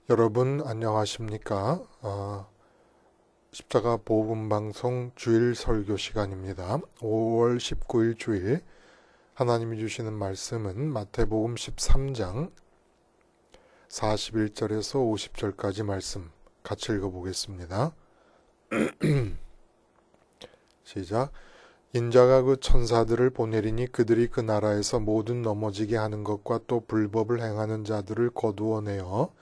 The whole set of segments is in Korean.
여러분 안녕하십니까? 십자가 복음방송 주일 설교 시간입니다. 5월 19일 주일 하나님이 주시는 말씀은 마태복음 13장 41절에서 50절까지 말씀 같이 읽어보겠습니다. 시작. 인자가 그 천사들을 보내리니 그들이 그 나라에서 모든 넘어지게 하는 것과 또 불법을 행하는 자들을 거두어내어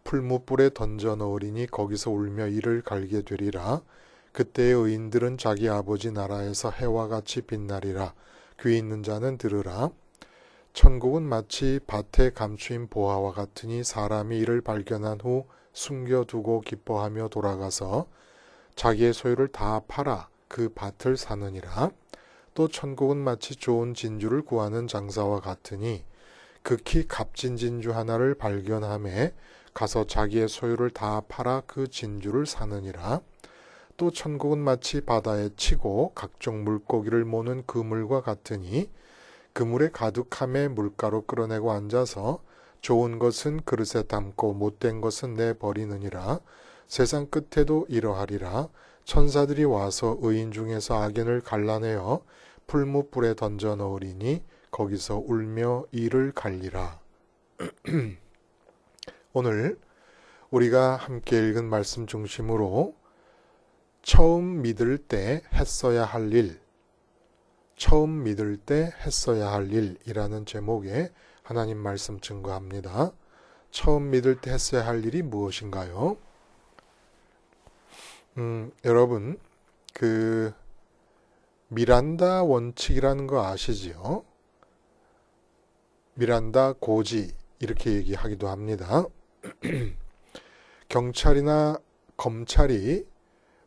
풀무불에 던져 넣으리니 거기서 울며 이를 갈게 되리라. 그때의 의인들은 자기 아버지 나라에서 해와 같이 빛나리라. 귀 있는 자는 들으라. 천국은 마치 밭에 감추인 보화와 같으니 사람이 이를 발견한 후 숨겨두고 기뻐하며 돌아가서 자기의 소유를 다 팔아 그 밭을 사느니라. 또 천국은 마치 좋은 진주를 구하는 장사와 같으니 극히 값진 진주 하나를 발견하매 가서 자기의 소유를 다 팔아 그 진주를 사느니라. 또 천국은 마치 바다에 치고 각종 물고기를 모는 그물과 같으니 그물에 가득함에 물가로 끌어내고 앉아서 좋은 것은 그릇에 담고 못된 것은 내버리느니라. 세상 끝에도 이러하리라. 천사들이 와서 의인 중에서 악인을 갈라내어 풀무불에 던져 넣으리니 거기서 울며 이를 갈리라. 오늘 우리가 함께 읽은 말씀 중심으로 처음 믿을 때 했어야 할 일, 처음 믿을 때 했어야 할 일이라는 제목의 하나님 말씀 증거합니다. 처음 믿을 때 했어야 할 일이 무엇인가요? 여러분, 미란다 원칙이라는 거 아시지요? 미란다 고지 이렇게 얘기하기도 합니다. 경찰이나 검찰이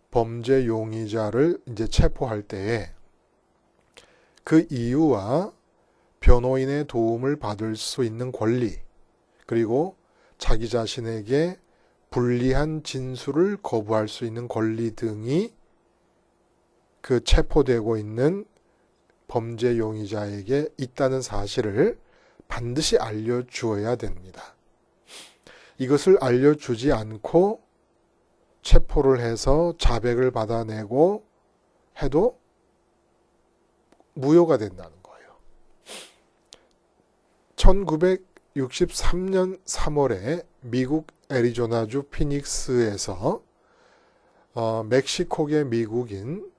범죄 용의자를 이제 체포할 때에 그 이유와 변호인의 도움을 받을 수 있는 권리, 그리고 자기 자신에게 불리한 진술을 거부할 수 있는 권리 등이 그 체포되고 있는 범죄 용의자에게 있다는 사실을 반드시 알려주어야 됩니다. 이것을 알려주지 않고 체포를 해서 자백을 받아내고 해도 무효가 된다는 거예요. 1963년 3월에 미국 애리조나주 피닉스에서 멕시코계 미국인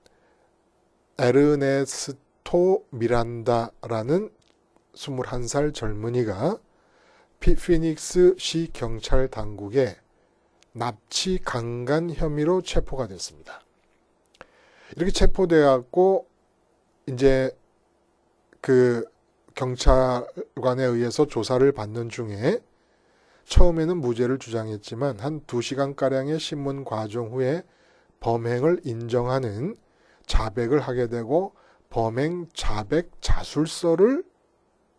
에르네스토 미란다라는 21살 젊은이가 피닉스시 경찰 당국에 납치 강간 혐의로 체포가 됐습니다. 이렇게 체포돼갖고 이제 그 경찰관에 의해서 조사를 받는 중에 처음에는 무죄를 주장했지만 한 2시간가량의 신문 과정 후에 범행을 인정하는 자백을 하게 되고 범행 자백 자술서를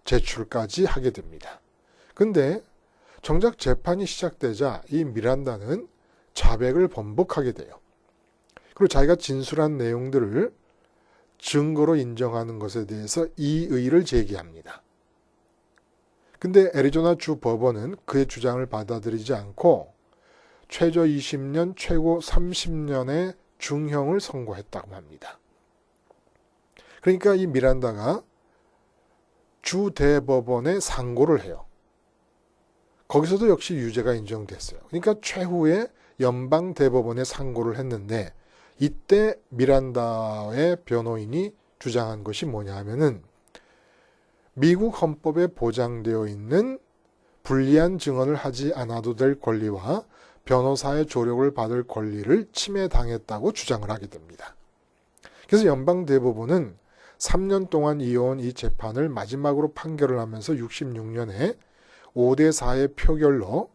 제출까지 하게 됩니다. 근데 정작 재판이 시작되자 이 미란다는 자백을 번복하게 돼요. 그리고 자기가 진술한 내용들을 증거로 인정하는 것에 대해서 이의를 제기합니다. 근데 애리조나 주 법원은 그의 주장을 받아들이지 않고 최저 20년, 최고 30년의 중형을 선고했다고 합니다. 그러니까 이 미란다가 주 대법원에 상고를 해요. 거기서도 역시 유죄가 인정됐어요. 그러니까 최후의 연방 대법원에 상고를 했는데 이때 미란다의 변호인이 주장한 것이 뭐냐 하면은 미국 헌법에 보장되어 있는 불리한 증언을 하지 않아도 될 권리와 변호사의 조력을 받을 권리를 침해당했다고 주장을 하게 됩니다. 그래서 연방 대법원은 3년 동안 이어온 이 재판을 마지막으로 판결을 하면서 66년에 5대4의 표결로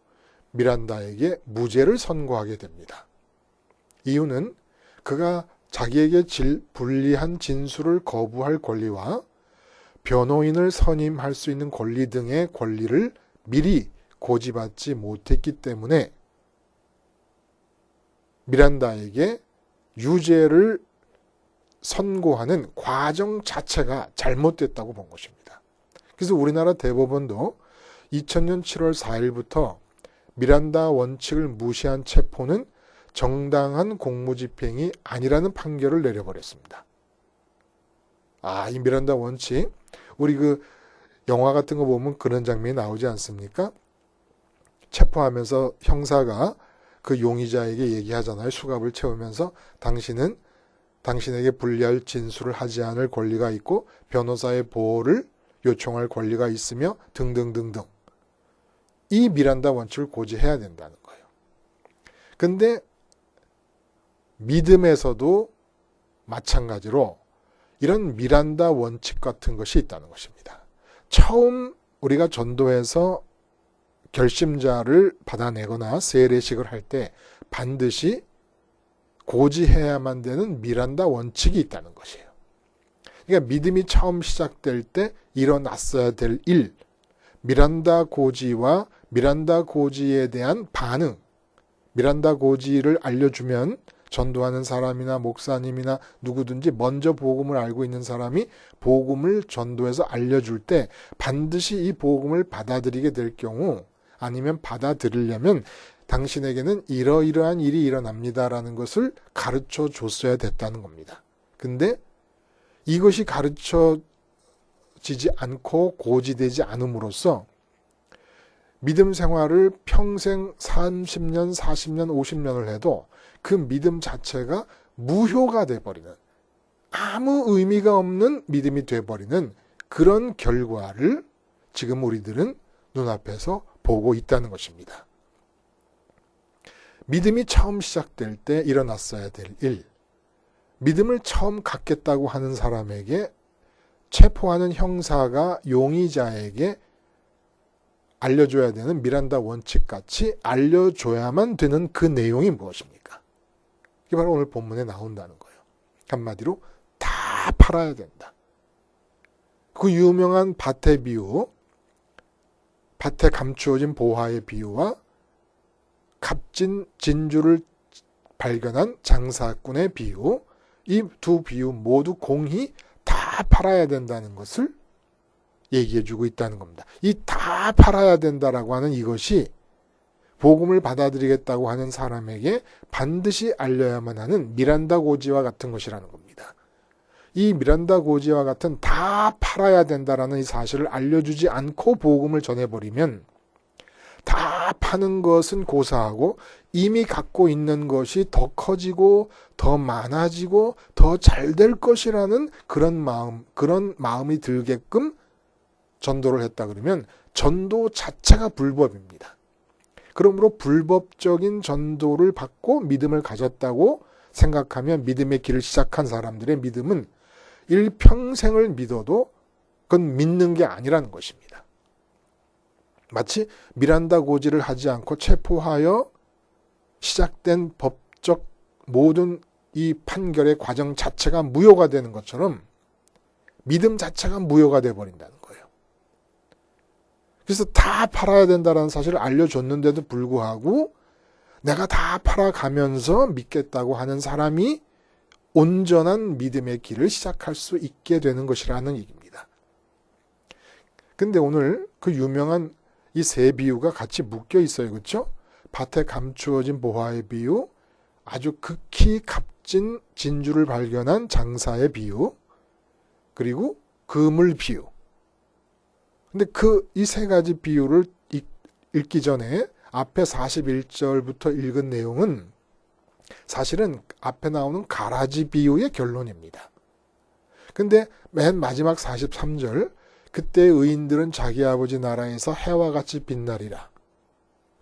미란다에게 무죄를 선고하게 됩니다. 이유는 그가 자기에게 불리한 진술을 거부할 권리와 변호인을 선임할 수 있는 권리 등의 권리를 미리 고지받지 못했기 때문에 미란다에게 유죄를 선고하는 과정 자체가 잘못됐다고 본 것입니다. 그래서 우리나라 대법원도 2000년 7월 4일부터 미란다 원칙을 무시한 체포는 정당한 공무집행이 아니라는 판결을 내려버렸습니다. 이 미란다 원칙, 우리 그 영화 같은 거 보면 그런 장면이 나오지 않습니까? 체포하면서 형사가 그 용의자에게 얘기하잖아요. 수갑을 채우면서 당신은 당신에게 불리할 진술을 하지 않을 권리가 있고 변호사의 보호를 요청할 권리가 있으며 등등등등. 이 미란다 원칙을 고지해야 된다는 거예요. 근데 믿음에서도 마찬가지로 이런 미란다 원칙 같은 것이 있다는 것입니다. 처음 우리가 전도해서 결심자를 받아내거나 세례식을 할 때 반드시 고지해야만 되는 미란다 원칙이 있다는 것이에요. 그러니까 믿음이 처음 시작될 때 일어났어야 될 일, 미란다 고지와 미란다 고지에 대한 반응, 미란다 고지를 알려주면 전도하는 사람이나 목사님이나 누구든지 먼저 복음을 알고 있는 사람이 복음을 전도해서 알려줄 때 반드시 이 복음을 받아들이게 될 경우, 아니면 받아들이려면 당신에게는 이러이러한 일이 일어납니다라는 것을 가르쳐 줬어야 됐다는 겁니다. 근데 이것이 가르쳐지지 않고 고지되지 않음으로써 믿음 생활을 평생 30년, 40년, 50년을 해도 그 믿음 자체가 무효가 돼버리는, 아무 의미가 없는 믿음이 돼버리는 그런 결과를 지금 우리들은 눈앞에서 보고 있다는 것입니다. 믿음이 처음 시작될 때 일어났어야 될 일, 믿음을 처음 갖겠다고 하는 사람에게 체포하는 형사가 용의자에게 알려줘야 되는 미란다 원칙같이 알려줘야만 되는 그 내용이 무엇입니까? 이게 바로 오늘 본문에 나온다는 거예요. 한마디로 다 팔아야 된다. 그 유명한 밭의 비유, 밭에 감추어진 보화의 비유와 값진 진주를 발견한 장사꾼의 비유, 이 두 비유 모두 공히 다 팔아야 된다는 것을 얘기해주고 있다는 겁니다. 이 다 팔아야 된다라고 하는 이것이 복음을 받아들이겠다고 하는 사람에게 반드시 알려야만 하는 미란다 고지와 같은 것이라는 겁니다. 이 미란다 고지와 같은 다 팔아야 된다라는 이 사실을 알려주지 않고 복음을 전해버리면 다 파는 것은 고사하고 이미 갖고 있는 것이 더 커지고 더 많아지고 더 잘 될 것이라는 그런 마음이 들게끔 전도를 했다 그러면 전도 자체가 불법입니다. 그러므로 불법적인 전도를 받고 믿음을 가졌다고 생각하면 믿음의 길을 시작한 사람들의 믿음은 일평생을 믿어도 그건 믿는 게 아니라는 것입니다. 마치 미란다 고지를 하지 않고 체포하여 시작된 법적 모든 이 판결의 과정 자체가 무효가 되는 것처럼 믿음 자체가 무효가 되어버린다는 거예요. 그래서 다 팔아야 된다는 사실을 알려줬는데도 불구하고 내가 다 팔아가면서 믿겠다고 하는 사람이 온전한 믿음의 길을 시작할 수 있게 되는 것이라는 얘기입니다. 근데 오늘 그 유명한 이 세 비유가 같이 묶여 있어요. 그렇죠? 밭에 감추어진 보화의 비유, 아주 극히 값진 진주를 발견한 장사의 비유, 그리고 그물 비유. 근데 이 세 가지 비유를 읽기 전에 앞에 41절부터 읽은 내용은 사실은 앞에 나오는 가라지 비유의 결론입니다. 근데 맨 마지막 43절, 그때 의인들은 자기 아버지 나라에서 해와 같이 빛나리라.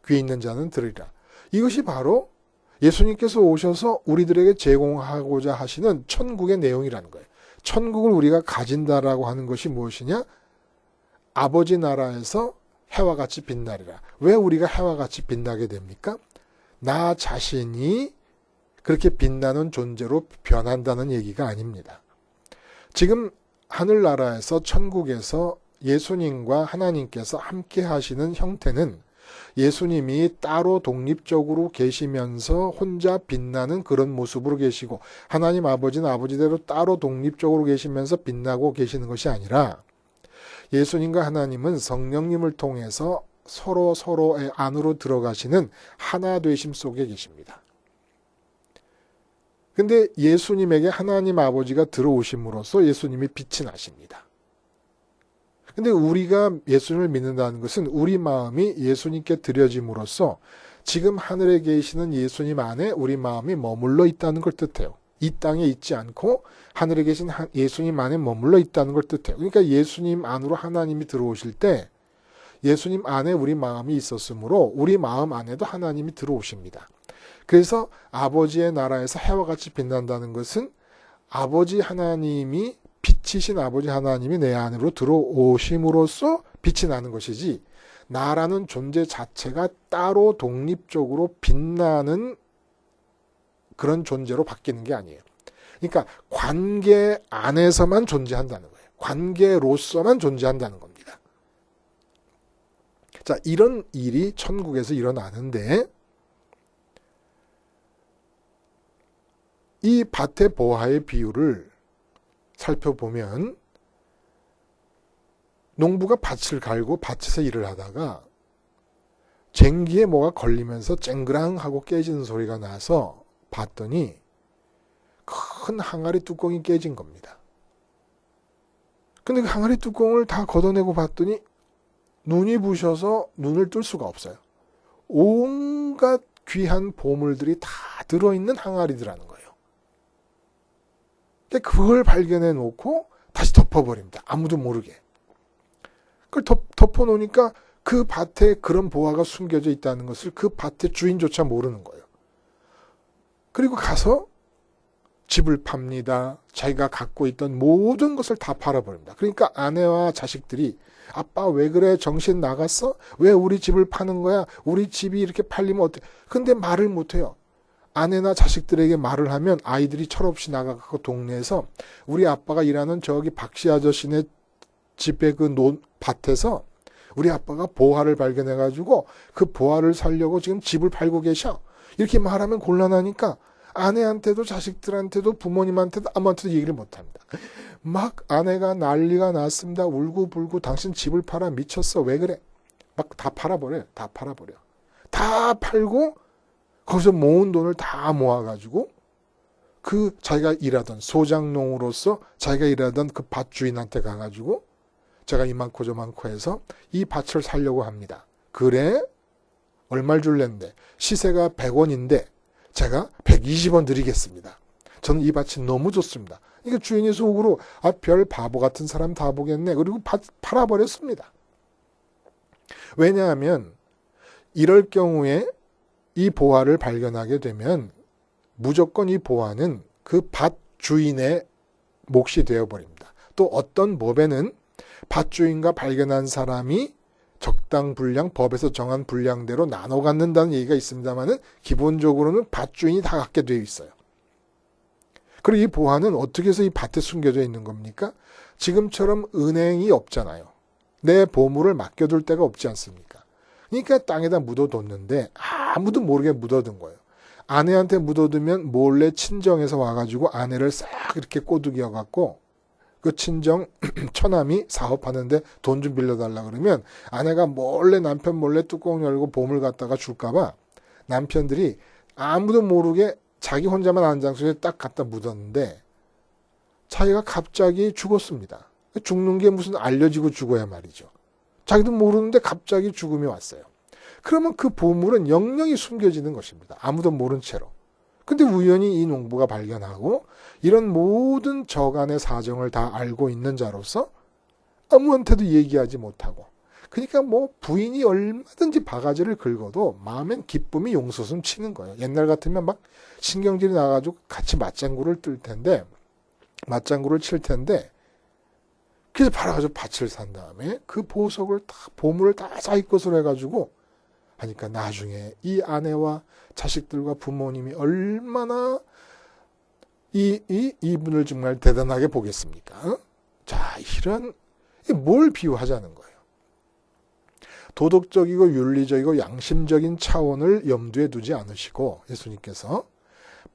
귀 있는 자는 들으리라. 이것이 바로 예수님께서 오셔서 우리들에게 제공하고자 하시는 천국의 내용이라는 거예요. 천국을 우리가 가진다라고 하는 것이 무엇이냐? 아버지 나라에서 해와 같이 빛나리라. 왜 우리가 해와 같이 빛나게 됩니까? 나 자신이 그렇게 빛나는 존재로 변한다는 얘기가 아닙니다. 지금 하늘나라에서 천국에서 예수님과 하나님께서 함께 하시는 형태는 예수님이 따로 독립적으로 계시면서 혼자 빛나는 그런 모습으로 계시고 하나님 아버지는 아버지대로 따로 독립적으로 계시면서 빛나고 계시는 것이 아니라 예수님과 하나님은 성령님을 통해서 서로의 안으로 들어가시는 하나 되심 속에 계십니다. 근데 예수님에게 하나님 아버지가 들어오심으로써 예수님이 빛이 나십니다. 근데 우리가 예수님을 믿는다는 것은 우리 마음이 예수님께 드려짐으로써 지금 하늘에 계시는 예수님 안에 우리 마음이 머물러 있다는 걸 뜻해요. 이 땅에 있지 않고 하늘에 계신 예수님 안에 머물러 있다는 걸 뜻해요. 그러니까 예수님 안으로 하나님이 들어오실 때 예수님 안에 우리 마음이 있었으므로 우리 마음 안에도 하나님이 들어오십니다. 그래서 아버지의 나라에서 해와 같이 빛난다는 것은 아버지 하나님이 빛이신 아버지 하나님이 내 안으로 들어오심으로써 빛이 나는 것이지 나라는 존재 자체가 따로 독립적으로 빛나는 그런 존재로 바뀌는 게 아니에요. 그러니까 관계 안에서만 존재한다는 거예요. 관계로서만 존재한다는 겁니다. 자, 이런 일이 천국에서 일어나는데 이 밭의 보화의 비유를 살펴보면 농부가 밭을 갈고 밭에서 일을 하다가 쟁기에 뭐가 걸리면서 쨍그랑하고 깨지는 소리가 나서 봤더니 큰 항아리 뚜껑이 깨진 겁니다. 근데 그 항아리 뚜껑을 다 걷어내고 봤더니 눈이 부셔서 눈을 뜰 수가 없어요. 온갖 귀한 보물들이 다 들어있는 항아리들하는 거예요. 그걸 발견해 놓고 다시 덮어버립니다. 아무도 모르게. 그걸 덮어놓으니까 그 밭에 그런 보화가 숨겨져 있다는 것을 그 밭의 주인조차 모르는 거예요. 그리고 가서 집을 팝니다. 자기가 갖고 있던 모든 것을 다 팔아버립니다. 그러니까 아내와 자식들이 아빠 왜 그래? 정신 나갔어? 왜 우리 집을 파는 거야? 우리 집이 이렇게 팔리면 어때? 근데 말을 못해요. 아내나 자식들에게 말을 하면 아이들이 철없이 나가고 동네에서 우리 아빠가 일하는 저기 박씨 아저씨네 집에 그 밭에서 우리 아빠가 보화를 발견해가지고 그 보화를 살려고 지금 집을 팔고 계셔. 이렇게 말하면 곤란하니까 아내한테도 자식들한테도 부모님한테도 아무한테도 얘기를 못합니다. 막 아내가 난리가 났습니다. 울고불고 당신 집을 팔아 미쳤어. 왜 그래? 막 다 팔아버려요. 다 팔아버려. 다 팔고 거기서 모은 돈을 다 모아가지고 그 자기가 일하던 소장농으로서 자기가 일하던 그 밭 주인한테 가가지고 제가 이만코 저만코 해서 이 밭을 사려고 합니다. 그래? 얼마를 줄랬는데 시세가 100원인데 제가 120원 드리겠습니다. 저는 이 밭이 너무 좋습니다. 이게 주인이 속으로 별 바보 같은 사람 다 보겠네. 그리고 밭 팔아버렸습니다. 왜냐하면 이럴 경우에 이 보화를 발견하게 되면 무조건 이 보화는 그 밭 주인의 몫이 되어버립니다. 또 어떤 법에는 밭 주인과 발견한 사람이 적당 분량, 법에서 정한 분량대로 나눠 갖는다는 얘기가 있습니다만은 기본적으로는 밭 주인이 다 갖게 되어 있어요. 그리고 이 보화는 어떻게 해서 이 밭에 숨겨져 있는 겁니까? 지금처럼 은행이 없잖아요. 내 보물을 맡겨둘 데가 없지 않습니까? 그러니까 땅에다 묻어뒀는데 아무도 모르게 묻어둔 거예요. 아내한테 묻어두면 몰래 친정에서 와가지고 아내를 싹 이렇게 꼬드겨갖고 그 친정 처남이 사업하는데 돈 좀 빌려달라 그러면 아내가 몰래 남편 몰래 뚜껑 열고 보물 갖다가 줄까봐 남편들이 아무도 모르게 자기 혼자만 안 장소에 딱 갖다 묻었는데 자기가 갑자기 죽었습니다. 죽는 게 무슨 알려지고 죽어야 말이죠. 자기도 모르는데 갑자기 죽음이 왔어요. 그러면 그 보물은 영영이 숨겨지는 것입니다. 아무도 모른 채로. 근데 우연히 이 농부가 발견하고 이런 모든 저간의 사정을 다 알고 있는 자로서 아무한테도 얘기하지 못하고 그러니까 뭐 부인이 얼마든지 바가지를 긁어도 마음엔 기쁨이 용솟음 치는 거예요. 옛날 같으면 막 신경질이 나가지고 같이 맞장구를 칠 텐데 그래서 팔아가지고 밭을 산 다음에 그 보물을 다 자기 것으로 해가지고 하니까 나중에 이 아내와 자식들과 부모님이 얼마나 이분을 정말 대단하게 보겠습니까? 자, 뭘 비유하자는 거예요? 도덕적이고 윤리적이고 양심적인 차원을 염두에 두지 않으시고 예수님께서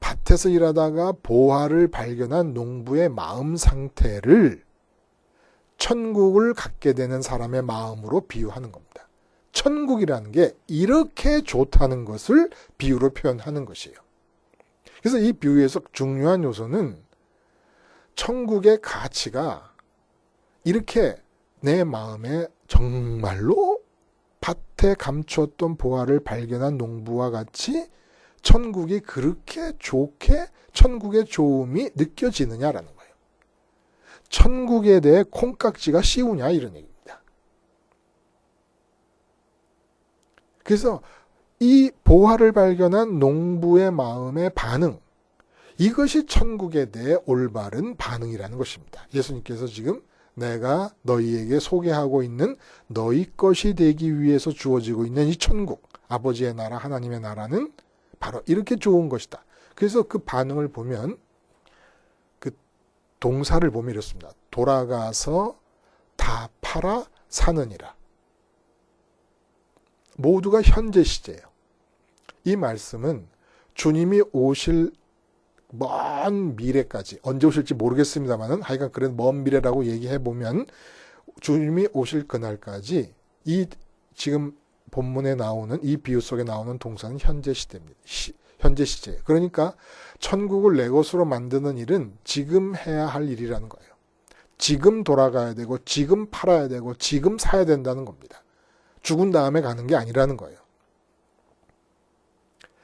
밭에서 일하다가 보화를 발견한 농부의 마음 상태를 천국을 갖게 되는 사람의 마음으로 비유하는 겁니다. 천국이라는 게 이렇게 좋다는 것을 비유로 표현하는 것이에요. 그래서 이 비유에서 중요한 요소는 천국의 가치가 이렇게 내 마음에 정말로 밭에 감추었던 보화를 발견한 농부와 같이 천국이 그렇게 좋게 천국의 좋음이 느껴지느냐라는 거예요. 천국에 대해 콩깍지가 씌우냐 이런 얘기입니다. 그래서 이 보화를 발견한 농부의 마음의 반응, 이것이 천국에 대해 올바른 반응이라는 것입니다. 예수님께서 지금 내가 너희에게 소개하고 있는 너희 것이 되기 위해서 주어지고 있는 이 천국, 아버지의 나라, 하나님의 나라는 바로 이렇게 좋은 것이다. 그래서 그 반응을 보면 그 동사를 보면 이렇습니다. 돌아가서 다 팔아 사느니라. 모두가 현재 시제예요. 이 말씀은 주님이 오실 먼 미래까지, 언제 오실지 모르겠습니다만은 하여간 그런 먼 미래라고 얘기해 보면 주님이 오실 그날까지 이 지금 본문에 나오는 이 비유 속에 나오는 동사는 현재 시대입니다. 현재 시제. 그러니까 천국을 내 것으로 만드는 일은 지금 해야 할 일이라는 거예요. 지금 돌아가야 되고 지금 팔아야 되고 지금 사야 된다는 겁니다. 죽은 다음에 가는 게 아니라는 거예요.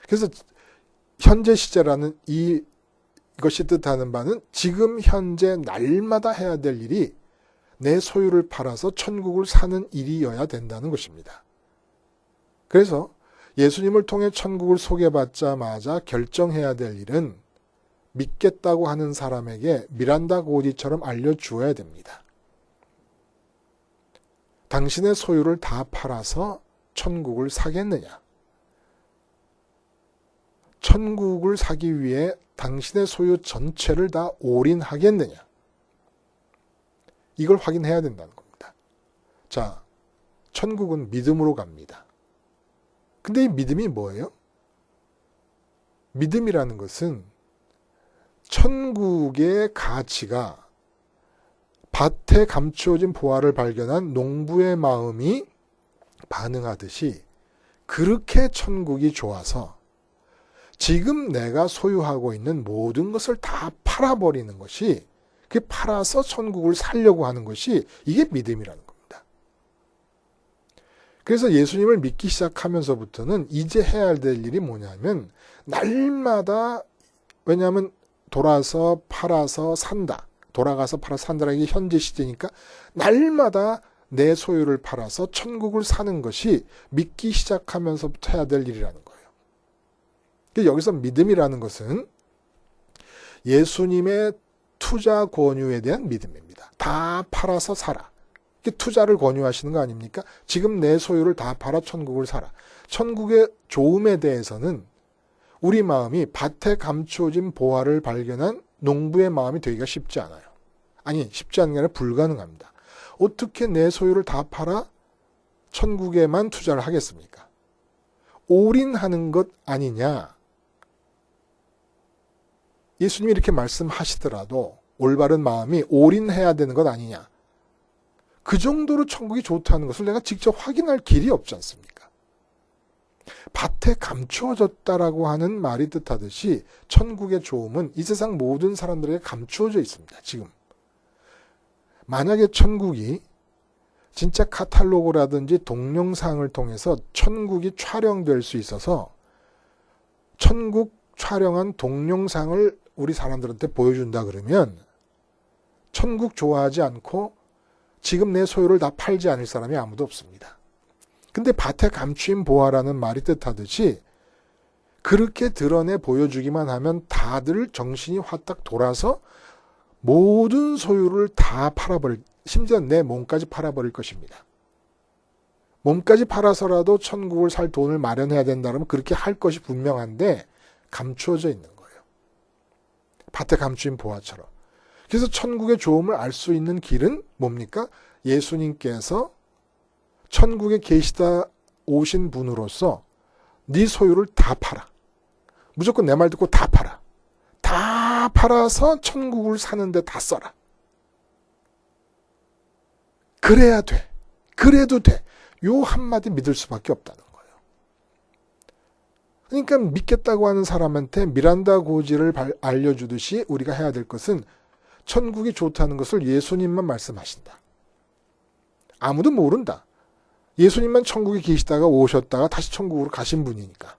그래서 현재 시제라는 이것이 뜻하는 바는 지금 현재 날마다 해야 될 일이 내 소유를 팔아서 천국을 사는 일이어야 된다는 것입니다. 그래서 예수님을 통해 천국을 소개받자마자 결정해야 될 일은 믿겠다고 하는 사람에게 미란다 고디처럼 알려주어야 됩니다. 당신의 소유를 다 팔아서 천국을 사겠느냐? 천국을 사기 위해 당신의 소유 전체를 다 올인하겠느냐? 이걸 확인해야 된다는 겁니다. 자, 천국은 믿음으로 갑니다. 근데 이 믿음이 뭐예요? 믿음이라는 것은 천국의 가치가 밭에 감추어진 보화를 발견한 농부의 마음이 반응하듯이 그렇게 천국이 좋아서 지금 내가 소유하고 있는 모든 것을 다 팔아버리는 것이, 그 팔아서 천국을 살려고 하는 것이 이게 믿음이라는 겁니다. 그래서 예수님을 믿기 시작하면서부터는 이제 해야 될 일이 뭐냐면 날마다, 왜냐하면 돌아서 팔아서 산다. 돌아가서 팔아서 산다라는 게 현재 시제니까 날마다 내 소유를 팔아서 천국을 사는 것이 믿기 시작하면서부터 해야 될 일이라는 거예요. 여기서 믿음이라는 것은 예수님의 투자 권유에 대한 믿음입니다. 다 팔아서 살아. 투자를 권유하시는 거 아닙니까? 지금 내 소유를 다 팔아 천국을 살아. 천국의 좋음에 대해서는 우리 마음이 밭에 감추어진 보화를 발견한 농부의 마음이 되기가 쉽지 않아요. 아니, 쉽지 않은 게 아니라 불가능합니다. 어떻게 내 소유를 다 팔아 천국에만 투자를 하겠습니까? 올인하는 것 아니냐? 예수님이 이렇게 말씀하시더라도 올바른 마음이 올인해야 되는 것 아니냐? 그 정도로 천국이 좋다는 것을 내가 직접 확인할 길이 없지 않습니까? 밭에 감추어졌다라고 하는 말이 뜻하듯이 천국의 좋음은 이 세상 모든 사람들에게 감추어져 있습니다. 지금. 만약에 천국이 진짜 카탈로그라든지 동영상을 통해서 천국이 촬영될 수 있어서 천국 촬영한 동영상을 우리 사람들한테 보여준다 그러면 천국 좋아하지 않고 지금 내 소유를 다 팔지 않을 사람이 아무도 없습니다. 근데 밭에 감추인 보화라는 말이 뜻하듯이 그렇게 드러내 보여주기만 하면 다들 정신이 화딱 돌아서 모든 소유를 다 팔아버릴, 심지어 내 몸까지 팔아버릴 것입니다. 몸까지 팔아서라도 천국을 살 돈을 마련해야 된다면 그렇게 할 것이 분명한데 감추어져 있는 거예요. 밭에 감추인 보화처럼. 그래서 천국의 좋음을 알 수 있는 길은 뭡니까? 예수님께서 천국에 계시다 오신 분으로서 네 소유를 다 팔아. 무조건 내 말 듣고 다 팔아. 다 팔아서 천국을 사는데 다 써라. 그래야 돼. 그래도 돼. 요 한마디 믿을 수밖에 없다는 거예요. 그러니까 믿겠다고 하는 사람한테 미란다 고지를 알려주듯이 우리가 해야 될 것은 천국이 좋다는 것을 예수님만 말씀하신다. 아무도 모른다. 예수님만 천국에 계시다가 오셨다가 다시 천국으로 가신 분이니까.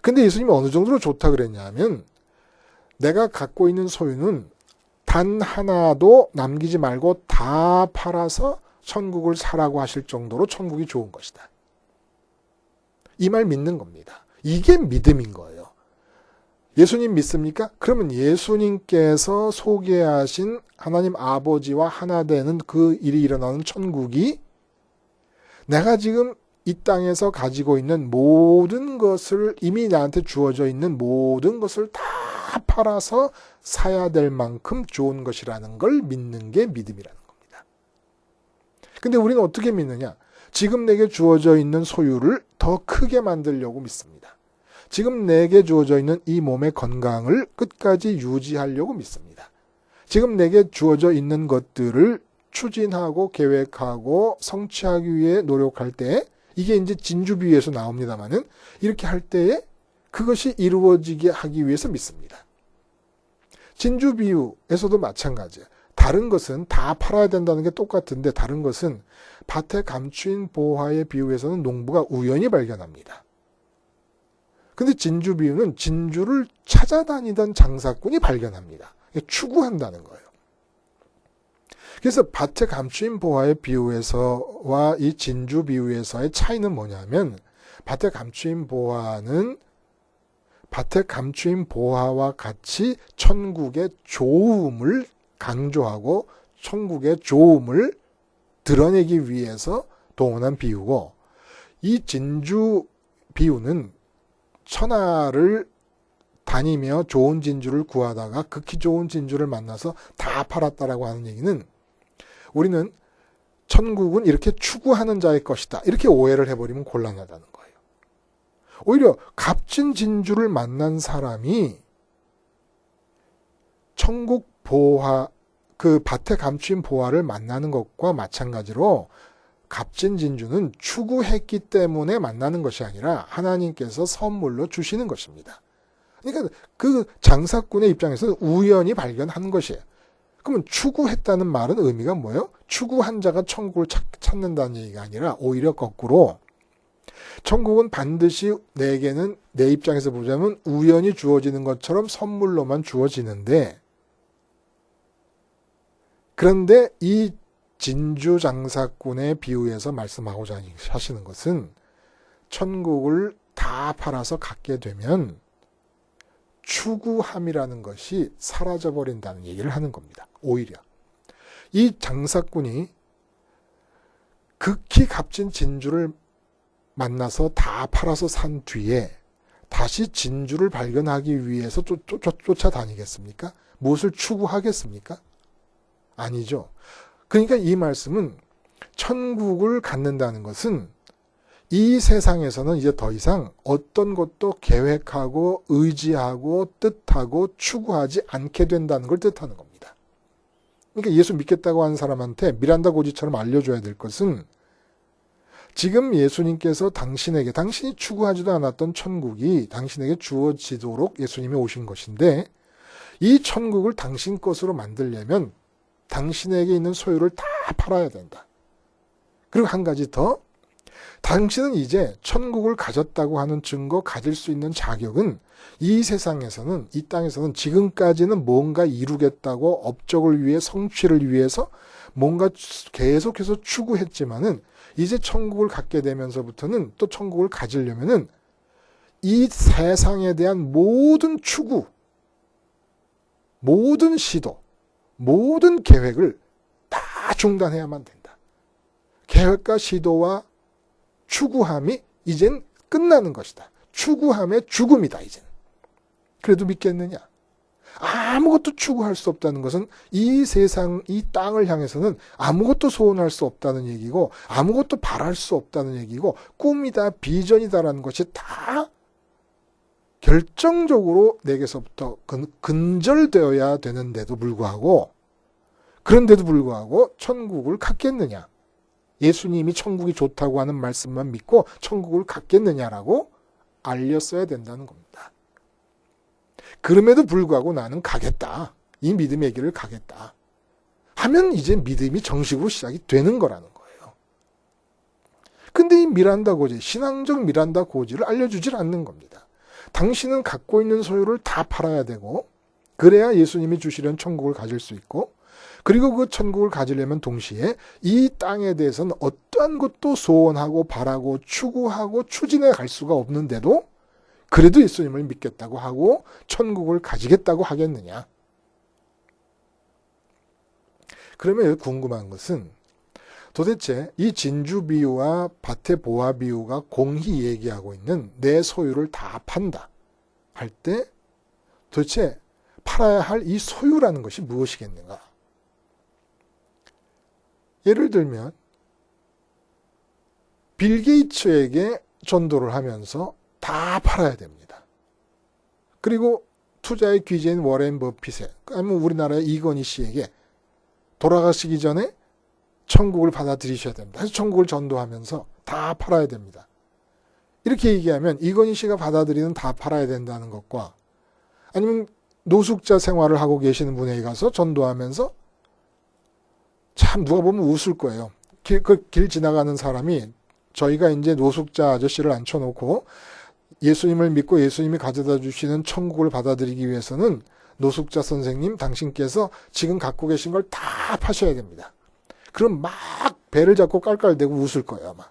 근데 예수님이 어느 정도로 좋다 그랬냐면 내가 갖고 있는 소유는 단 하나도 남기지 말고 다 팔아서 천국을 사라고 하실 정도로 천국이 좋은 것이다. 이 말 믿는 겁니다. 이게 믿음인 거예요. 예수님 믿습니까? 그러면 예수님께서 소개하신 하나님 아버지와 하나 되는 그 일이 일어나는 천국이 내가 지금 이 땅에서 가지고 있는 모든 것을 이미 나한테 주어져 있는 모든 것을 다 팔아서 사야 될 만큼 좋은 것이라는 걸 믿는 게 믿음이라는 겁니다. 근데 우리는 어떻게 믿느냐? 지금 내게 주어져 있는 소유를 더 크게 만들려고 믿습니다. 지금 내게 주어져 있는 이 몸의 건강을 끝까지 유지하려고 믿습니다. 지금 내게 주어져 있는 것들을 추진하고 계획하고 성취하기 위해 노력할 때 이게 이제 진주비유에서 나옵니다만은 이렇게 할 때에 그것이 이루어지게 하기 위해서 믿습니다. 진주비유에서도 마찬가지예요. 다른 것은 다 팔아야 된다는 게 똑같은데 다른 것은 밭에 감추인 보화의 비유에서는 농부가 우연히 발견합니다. 근데 진주비유는 진주를 찾아다니던 장사꾼이 발견합니다. 추구한다는 거예요. 그래서 밭에 감추인 보화의 비유에서와 이 진주 비유에서의 차이는 뭐냐면 밭에 감추인 보화는 밭에 감추인 보화와 같이 천국의 좋음을 강조하고 천국의 좋음을 드러내기 위해서 동원한 비유고 이 진주 비유는 천하를 다니며 좋은 진주를 구하다가 극히 좋은 진주를 만나서 다 팔았다라고 하는 얘기는 우리는 천국은 이렇게 추구하는 자의 것이다. 이렇게 오해를 해버리면 곤란하다는 거예요. 오히려 값진 진주를 만난 사람이 천국 보화, 그 밭에 감추인 보화를 만나는 것과 마찬가지로 값진 진주는 추구했기 때문에 만나는 것이 아니라 하나님께서 선물로 주시는 것입니다. 그러니까 그 장사꾼의 입장에서는 우연히 발견한 것이에요. 그러면 추구했다는 말은 의미가 뭐예요? 추구한 자가 천국을 찾는다는 얘기가 아니라 오히려 거꾸로 천국은 반드시 내게는 내 입장에서 보자면 우연히 주어지는 것처럼 선물로만 주어지는데 그런데 이 진주 장사꾼의 비유에서 말씀하고자 하시는 것은 천국을 다 팔아서 갖게 되면 추구함이라는 것이 사라져버린다는 얘기를 하는 겁니다. 오히려 이 장사꾼이 극히 값진 진주를 만나서 다 팔아서 산 뒤에 다시 진주를 발견하기 위해서 쫓아다니겠습니까? 무엇을 추구하겠습니까? 아니죠. 그러니까 이 말씀은 천국을 갖는다는 것은 이 세상에서는 이제 더 이상 어떤 것도 계획하고 의지하고 뜻하고 추구하지 않게 된다는 걸 뜻하는 겁니다. 그러니까 예수 믿겠다고 하는 사람한테 미란다 고지처럼 알려줘야 될 것은 지금 예수님께서 당신에게 당신이 추구하지도 않았던 천국이 당신에게 주어지도록 예수님이 오신 것인데 이 천국을 당신 것으로 만들려면 당신에게 있는 소유를 다 팔아야 된다. 그리고 한 가지 더 당신은 이제 천국을 가졌다고 하는 증거 가질 수 있는 자격은 이 세상에서는 이 땅에서는 지금까지는 뭔가 이루겠다고 업적을 위해 성취를 위해서 뭔가 계속해서 추구했지만은 이제 천국을 갖게 되면서부터는 또 천국을 가지려면은 이 세상에 대한 모든 추구, 모든 시도, 모든 계획을 다 중단해야만 된다. 계획과 시도와 추구함이 이젠 끝나는 것이다. 추구함의 죽음이다, 이젠. 그래도 믿겠느냐? 아무것도 추구할 수 없다는 것은 이 세상, 이 땅을 향해서는 아무것도 소원할 수 없다는 얘기고 아무것도 바랄 수 없다는 얘기고 꿈이다, 비전이다라는 것이 다 결정적으로 내게서부터 근절되어야 되는데도 불구하고 그런데도 불구하고 천국을 갖겠느냐? 예수님이 천국이 좋다고 하는 말씀만 믿고 천국을 갖겠느냐라고 알렸어야 된다는 겁니다. 그럼에도 불구하고 나는 가겠다. 이 믿음의 길을 가겠다. 하면 이제 믿음이 정식으로 시작이 되는 거라는 거예요. 근데 이 미란다 고지, 신앙적 미란다 고지를 알려주질 않는 겁니다. 당신은 갖고 있는 소유를 다 팔아야 되고, 그래야 예수님이 주시려는 천국을 가질 수 있고, 그리고 그 천국을 가지려면 동시에 이 땅에 대해서는 어떠한 것도 소원하고 바라고 추구하고 추진해 갈 수가 없는데도 그래도 예수님을 믿겠다고 하고 천국을 가지겠다고 하겠느냐. 그러면 궁금한 것은 도대체 이 진주 비유와 밭의 보화 비유가 공히 얘기하고 있는 내 소유를 다 판다 할 때 도대체 팔아야 할 이 소유라는 것이 무엇이겠는가? 예를 들면 빌 게이츠에게 전도를 하면서 다 팔아야 됩니다. 그리고 투자의 귀재인 워렌 버핏에, 아니면 우리나라의 이건희 씨에게 돌아가시기 전에 천국을 받아들이셔야 됩니다. 그래서 천국을 전도하면서 다 팔아야 됩니다. 이렇게 얘기하면 이건희 씨가 받아들이는 다 팔아야 된다는 것과 아니면 노숙자 생활을 하고 계시는 분에게 가서 전도하면서 참 누가 보면 웃을 거예요. 길 지나가는 사람이 저희가 이제 노숙자 아저씨를 앉혀놓고 예수님을 믿고 예수님이 가져다 주시는 천국을 받아들이기 위해서는 노숙자 선생님 당신께서 지금 갖고 계신 걸 다 파셔야 됩니다. 그럼 막 배를 잡고 깔깔대고 웃을 거예요 아마.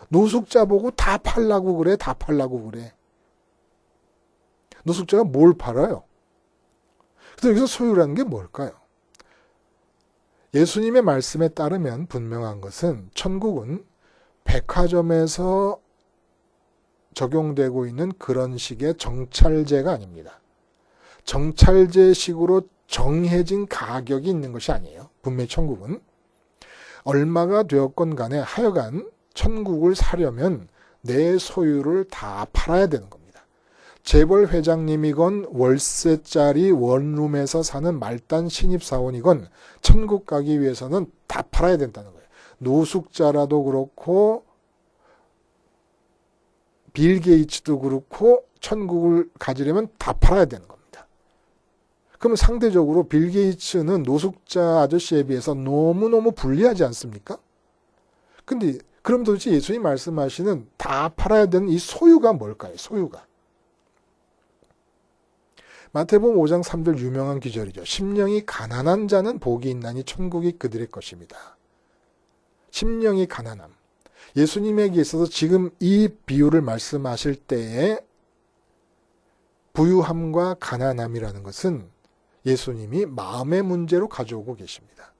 노숙자 보고 다 팔라고 그래, 다 팔라고 그래. 노숙자가 뭘 팔아요? 그래서 여기서 소유라는 게 뭘까요? 예수님의 말씀에 따르면 분명한 것은 천국은 백화점에서 적용되고 있는 그런 식의 정찰제가 아닙니다. 정찰제식으로 정해진 가격이 있는 것이 아니에요. 분명히 천국은. 얼마가 되었건 간에 하여간 천국을 사려면 내 소유를 다 팔아야 되는 겁니다. 재벌 회장님이건 월세짜리 원룸에서 사는 말단 신입사원이건 천국 가기 위해서는 다 팔아야 된다는 거예요. 노숙자라도 그렇고 빌 게이츠도 그렇고 천국을 가지려면 다 팔아야 되는 겁니다. 그러면 상대적으로 빌 게이츠는 노숙자 아저씨에 비해서 너무너무 불리하지 않습니까? 근데 그럼 도대체 예수님이 말씀하시는 다 팔아야 되는 이 소유가 뭘까요? 소유가. 마태복음 5장 3절 유명한 기절이죠. 심령이 가난한 자는 복이 있나니 천국이 그들의 것입니다. 심령이 가난함. 예수님에게 있어서 지금 이 비유를 말씀하실 때에 부유함과 가난함이라는 것은 예수님이 마음의 문제로 가져오고 계십니다.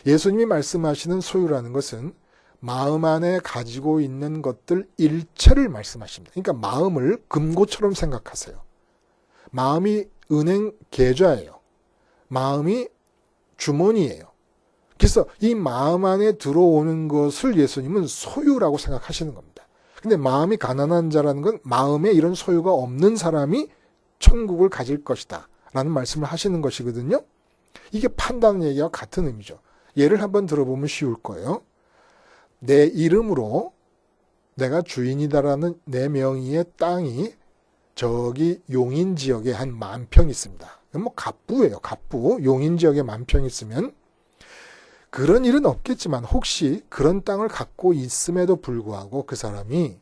예수님이 말씀하시는 소유라는 것은 마음 안에 가지고 있는 것들 일체를 말씀하십니다. 그러니까 마음을 금고처럼 생각하세요. 마음이 은행 계좌예요. 마음이 주머니예요. 그래서 이 마음 안에 들어오는 것을 예수님은 소유라고 생각하시는 겁니다. 근데 마음이 가난한 자라는 건 마음에 이런 소유가 없는 사람이 천국을 가질 것이다 라는 말씀을 하시는 것이거든요. 이게 판다는 얘기와 같은 의미죠. 예를 한번 들어보면 쉬울 거예요. 내 이름으로 내가 주인이다라는 내 명의의 땅이 저기 용인 지역에 한 10,000평 있습니다. 뭐 갑부예요. 갑부. 용인 지역에 10,000평 있으면 그런 일은 없겠지만 혹시 그런 땅을 갖고 있음에도 불구하고 그 사람이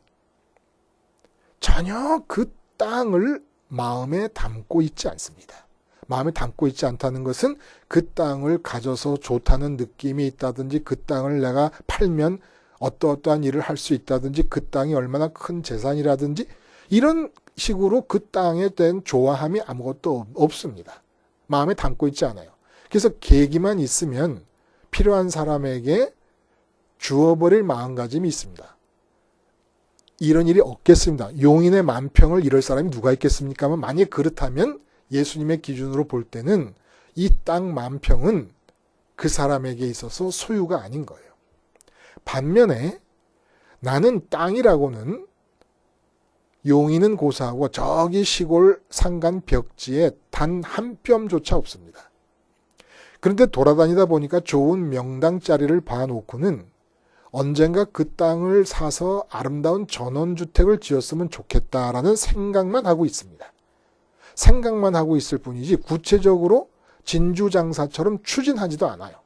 전혀 그 땅을 마음에 담고 있지 않습니다. 마음에 담고 있지 않다는 것은 그 땅을 가져서 좋다는 느낌이 있다든지 그 땅을 내가 팔면 어떠한 일을 할 수 있다든지 그 땅이 얼마나 큰 재산이라든지 이런 식으로 그 땅에 대한 좋아함이 아무것도 없습니다. 마음에 담고 있지 않아요. 그래서 계기만 있으면 필요한 사람에게 주어버릴 마음가짐이 있습니다. 이런 일이 없겠습니다. 용인의 10,000평을 이럴 사람이 누가 있겠습니까? 만약에 그렇다면 예수님의 기준으로 볼 때는 이 땅 10,000평은 그 사람에게 있어서 소유가 아닌 거예요. 반면에 나는 땅이라고는 용인은 고사하고 저기 시골 산간 벽지에 단 한 뼘조차 없습니다. 그런데 돌아다니다 보니까 좋은 명당 자리를 봐놓고는 언젠가 그 땅을 사서 아름다운 전원주택을 지었으면 좋겠다라는 생각만 하고 있습니다. 생각만 하고 있을 뿐이지 구체적으로 진주장사처럼 추진하지도 않아요.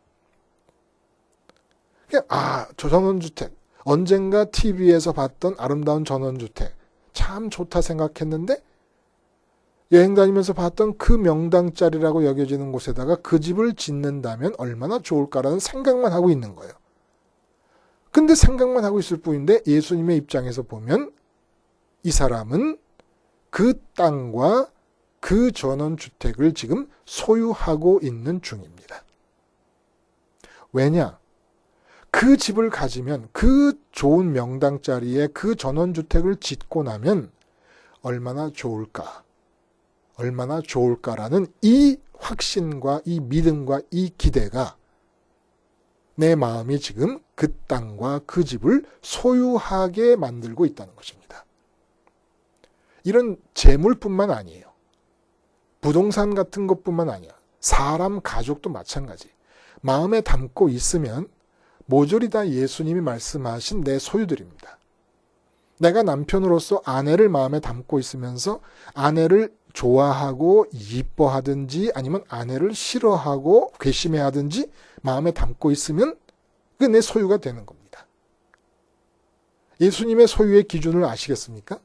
저 전원주택, 언젠가 TV에서 봤던 아름다운 전원주택 참 좋다 생각했는데 여행 다니면서 봤던 그 명당짜리라고 여겨지는 곳에다가 그 집을 짓는다면 얼마나 좋을까라는 생각만 하고 있는 거예요. 근데 생각만 하고 있을 뿐인데 예수님의 입장에서 보면 이 사람은 그 땅과 그 전원주택을 지금 소유하고 있는 중입니다. 왜냐? 그 집을 가지면 그 좋은 명당짜리에 그 전원주택을 짓고 나면 얼마나 좋을까? 얼마나 좋을까라는 이 확신과 이 믿음과 이 기대가 내 마음이 지금 그 땅과 그 집을 소유하게 만들고 있다는 것입니다. 이런 재물뿐만 아니에요. 부동산 같은 것뿐만 아니야. 사람, 가족도 마찬가지. 마음에 담고 있으면 모조리 다 예수님이 말씀하신 내 소유들입니다. 내가 남편으로서 아내를 마음에 담고 있으면서 아내를 좋아하고 이뻐하든지 아니면 아내를 싫어하고 괘씸해하든지 마음에 담고 있으면 그게 내 소유가 되는 겁니다. 예수님의 소유의 기준을 아시겠습니까?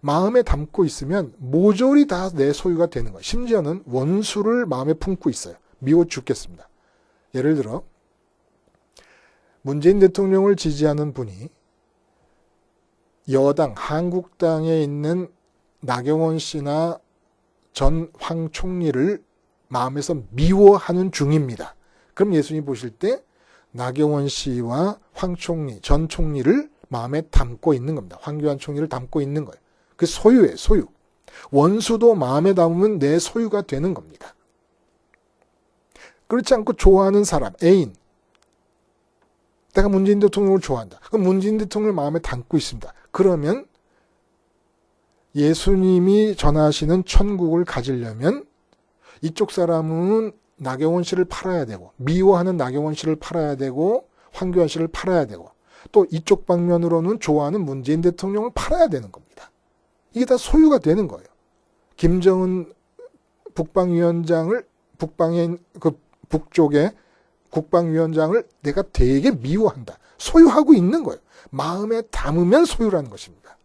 마음에 담고 있으면 모조리 다 내 소유가 되는 거예요. 심지어는 원수를 마음에 품고 있어요. 미워 죽겠습니다. 예를 들어 문재인 대통령을 지지하는 분이 여당, 한국당에 있는 나경원 씨나 전 황 총리를 마음에서 미워하는 중입니다. 그럼 예수님 보실 때 나경원 씨와 황 총리, 전 총리를 마음에 담고 있는 겁니다. 황교안 총리를 담고 있는 거예요. 그 소유예요, 소유. 원수도 마음에 담으면 내 소유가 되는 겁니다. 그렇지 않고 좋아하는 사람, 애인. 내가 문재인 대통령을 좋아한다. 그럼 문재인 대통령을 마음에 담고 있습니다. 그러면 예수님이 전하시는 천국을 가지려면 이쪽 사람은 나경원 씨를 팔아야 되고 미워하는 나경원 씨를 팔아야 되고 황교안 씨를 팔아야 되고 또 이쪽 방면으로는 좋아하는 문재인 대통령을 팔아야 되는 겁니다. 이게 다 소유가 되는 거예요. 김정은 북방위원장을 북방의 그 북쪽의 국방위원장을 내가 되게 미워한다. 소유하고 있는 거예요. 마음에 담으면 소유라는 것입니다.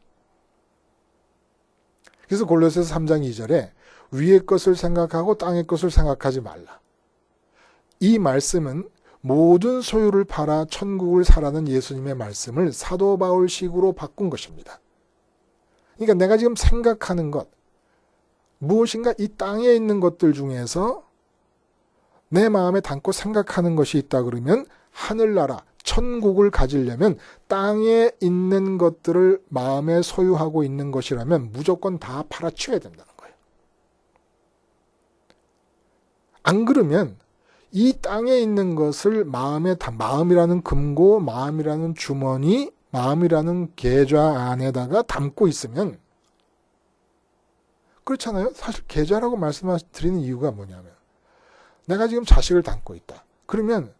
그래서 골로새서 3장 2절에 위의 것을 생각하고 땅의 것을 생각하지 말라. 이 말씀은 모든 소유를 팔아 천국을 사라는 예수님의 말씀을 사도 바울식으로 바꾼 것입니다. 그러니까 내가 지금 생각하는 것, 무엇인가 이 땅에 있는 것들 중에서 내 마음에 담고 생각하는 것이 있다 그러면 하늘나라, 천국을 가지려면 땅에 있는 것들을 마음에 소유하고 있는 것이라면 무조건 다 팔아치워야 된다는 거예요. 안 그러면 이 땅에 있는 것을 마음이라는 금고, 마음이라는 주머니, 마음이라는 계좌 안에다가 담고 있으면 그렇잖아요. 사실 계좌라고 말씀드리는 이유가 뭐냐면 내가 지금 자식을 담고 있다. 그러면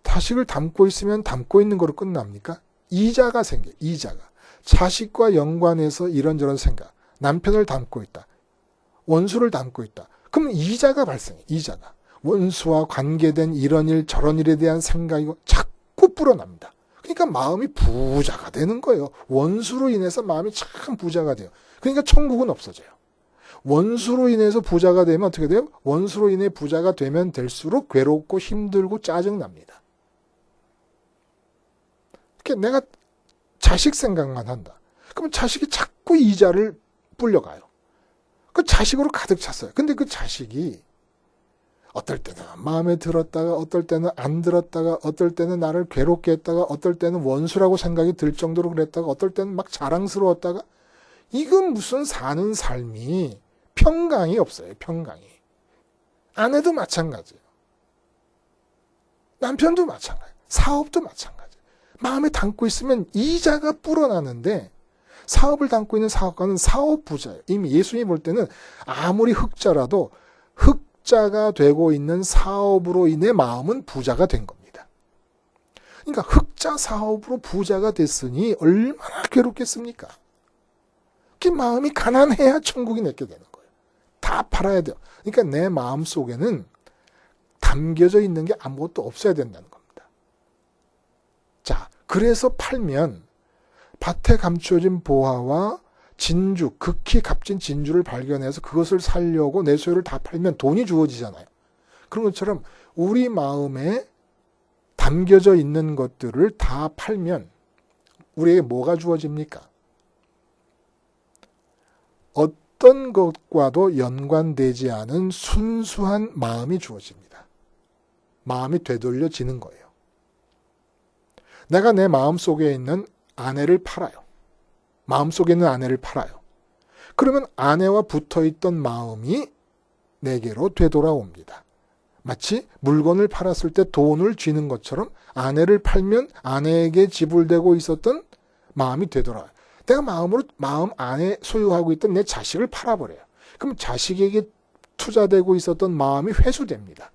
자식을 담고 있으면 담고 있는 거로 끝납니까? 이자가 생겨요. 이자가. 자식과 연관해서 이런저런 생각. 남편을 담고 있다. 원수를 담고 있다. 그럼 이자가 발생해요. 이자가. 원수와 관계된 이런 일 저런 일에 대한 생각이 자꾸 불어납니다. 그러니까 마음이 부자가 되는 거예요. 원수로 인해서 마음이 참 부자가 돼요. 그러니까 천국은 없어져요. 원수로 인해서 부자가 되면 어떻게 돼요? 원수로 인해 부자가 되면 될수록 괴롭고 힘들고 짜증납니다. 내가 자식 생각만 한다. 그럼 자식이 자꾸 이자를 불려가요. 그 자식으로 가득 찼어요. 근데 그 자식이 어떨 때는 마음에 들었다가 어떨 때는 안 들었다가 어떨 때는 나를 괴롭게 했다가 어떨 때는 원수라고 생각이 들 정도로 그랬다가 어떨 때는 막 자랑스러웠다가 이건 무슨 사는 삶이 평강이 없어요. 평강이. 아내도 마찬가지예요. 남편도 마찬가지예요. 사업도 마찬가지예요. 마음에 담고 있으면 이자가 불어나는데 사업을 담고 있는 사업가는 사업 부자예요. 이미 예수님이 볼 때는 아무리 흑자라도 흑자가 되고 있는 사업으로 인해 마음은 부자가 된 겁니다. 그러니까 흑자 사업으로 부자가 됐으니 얼마나 괴롭겠습니까? 그 마음이 가난해야 천국이 내게 되는 거예요. 다 팔아야 돼요. 그러니까 내 마음 속에는 담겨져 있는 게 아무것도 없어야 된다는 겁니다. 자, 그래서 팔면 밭에 감춰진 보화와 진주, 극히 값진 진주를 발견해서 그것을 살려고 내 소유를 다 팔면 돈이 주어지잖아요. 그런 것처럼 우리 마음에 담겨져 있는 것들을 다 팔면 우리에게 뭐가 주어집니까? 어떤 것과도 연관되지 않은 순수한 마음이 주어집니다. 마음이 되돌려지는 거예요. 내가 내 마음속에 있는 아내를 팔아요. 마음속에 있는 아내를 팔아요. 그러면 아내와 붙어있던 마음이 내게로 되돌아옵니다. 마치 물건을 팔았을 때 돈을 쥐는 것처럼 아내를 팔면 아내에게 지불되고 있었던 마음이 되돌아와요. 내가 마음 안에 소유하고 있던 내 자식을 팔아버려요. 그럼 자식에게 투자되고 있었던 마음이 회수됩니다.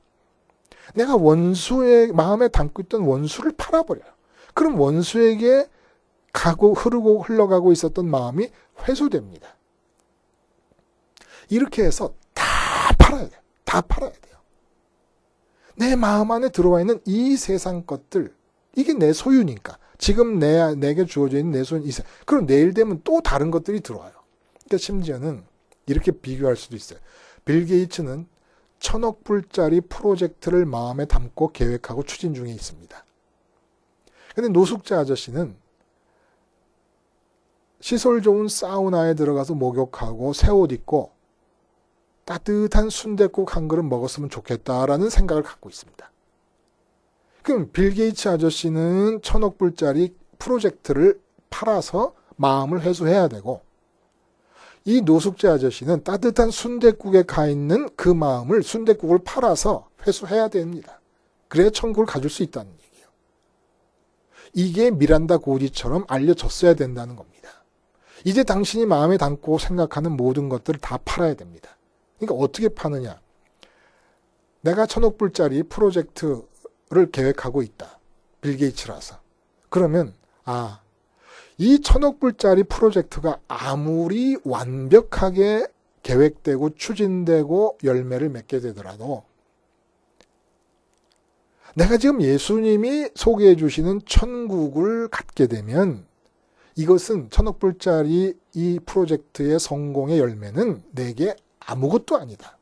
내가 원수의 마음에 담고 있던 원수를 팔아버려요. 그럼 원수에게 흘러가고 있었던 마음이 회수됩니다. 이렇게 해서 다 팔아야 돼요. 다 팔아야 돼요. 내 마음 안에 들어와 있는 이 세상 것들, 이게 내 소유니까. 지금 내게 주어져 있는 내 소유는 있어요. 그럼 내일 되면 또 다른 것들이 들어와요. 그러니까 심지어는 이렇게 비교할 수도 있어요. 빌 게이츠는 1,000억 불짜리 프로젝트를 마음에 담고 계획하고 추진 중에 있습니다. 근데 노숙자 아저씨는 시설 좋은 사우나에 들어가서 목욕하고 새 옷 입고 따뜻한 순댓국 한 그릇 먹었으면 좋겠다라는 생각을 갖고 있습니다. 그럼 빌 게이츠 아저씨는 1,000억 불짜리 프로젝트를 팔아서 마음을 회수해야 되고 이 노숙자 아저씨는 따뜻한 순댓국에 가 있는 그 마음을 순댓국을 팔아서 회수해야 됩니다. 그래야 천국을 가질 수 있다는 얘기예요. 이게 미란다 고지처럼 알려졌어야 된다는 겁니다. 이제 당신이 마음에 담고 생각하는 모든 것들을 다 팔아야 됩니다. 그러니까 어떻게 파느냐. 내가 1,000억 불짜리 프로젝트를 계획하고 있다. 빌 게이츠라서. 그러면 이 1,000억 불짜리 프로젝트가 아무리 완벽하게 계획되고 추진되고 열매를 맺게 되더라도 내가 지금 예수님이 소개해 주시는 천국을 갖게 되면 이것은 1,000억 불짜리 이 프로젝트의 성공의 열매는 내게 아무것도 아니다.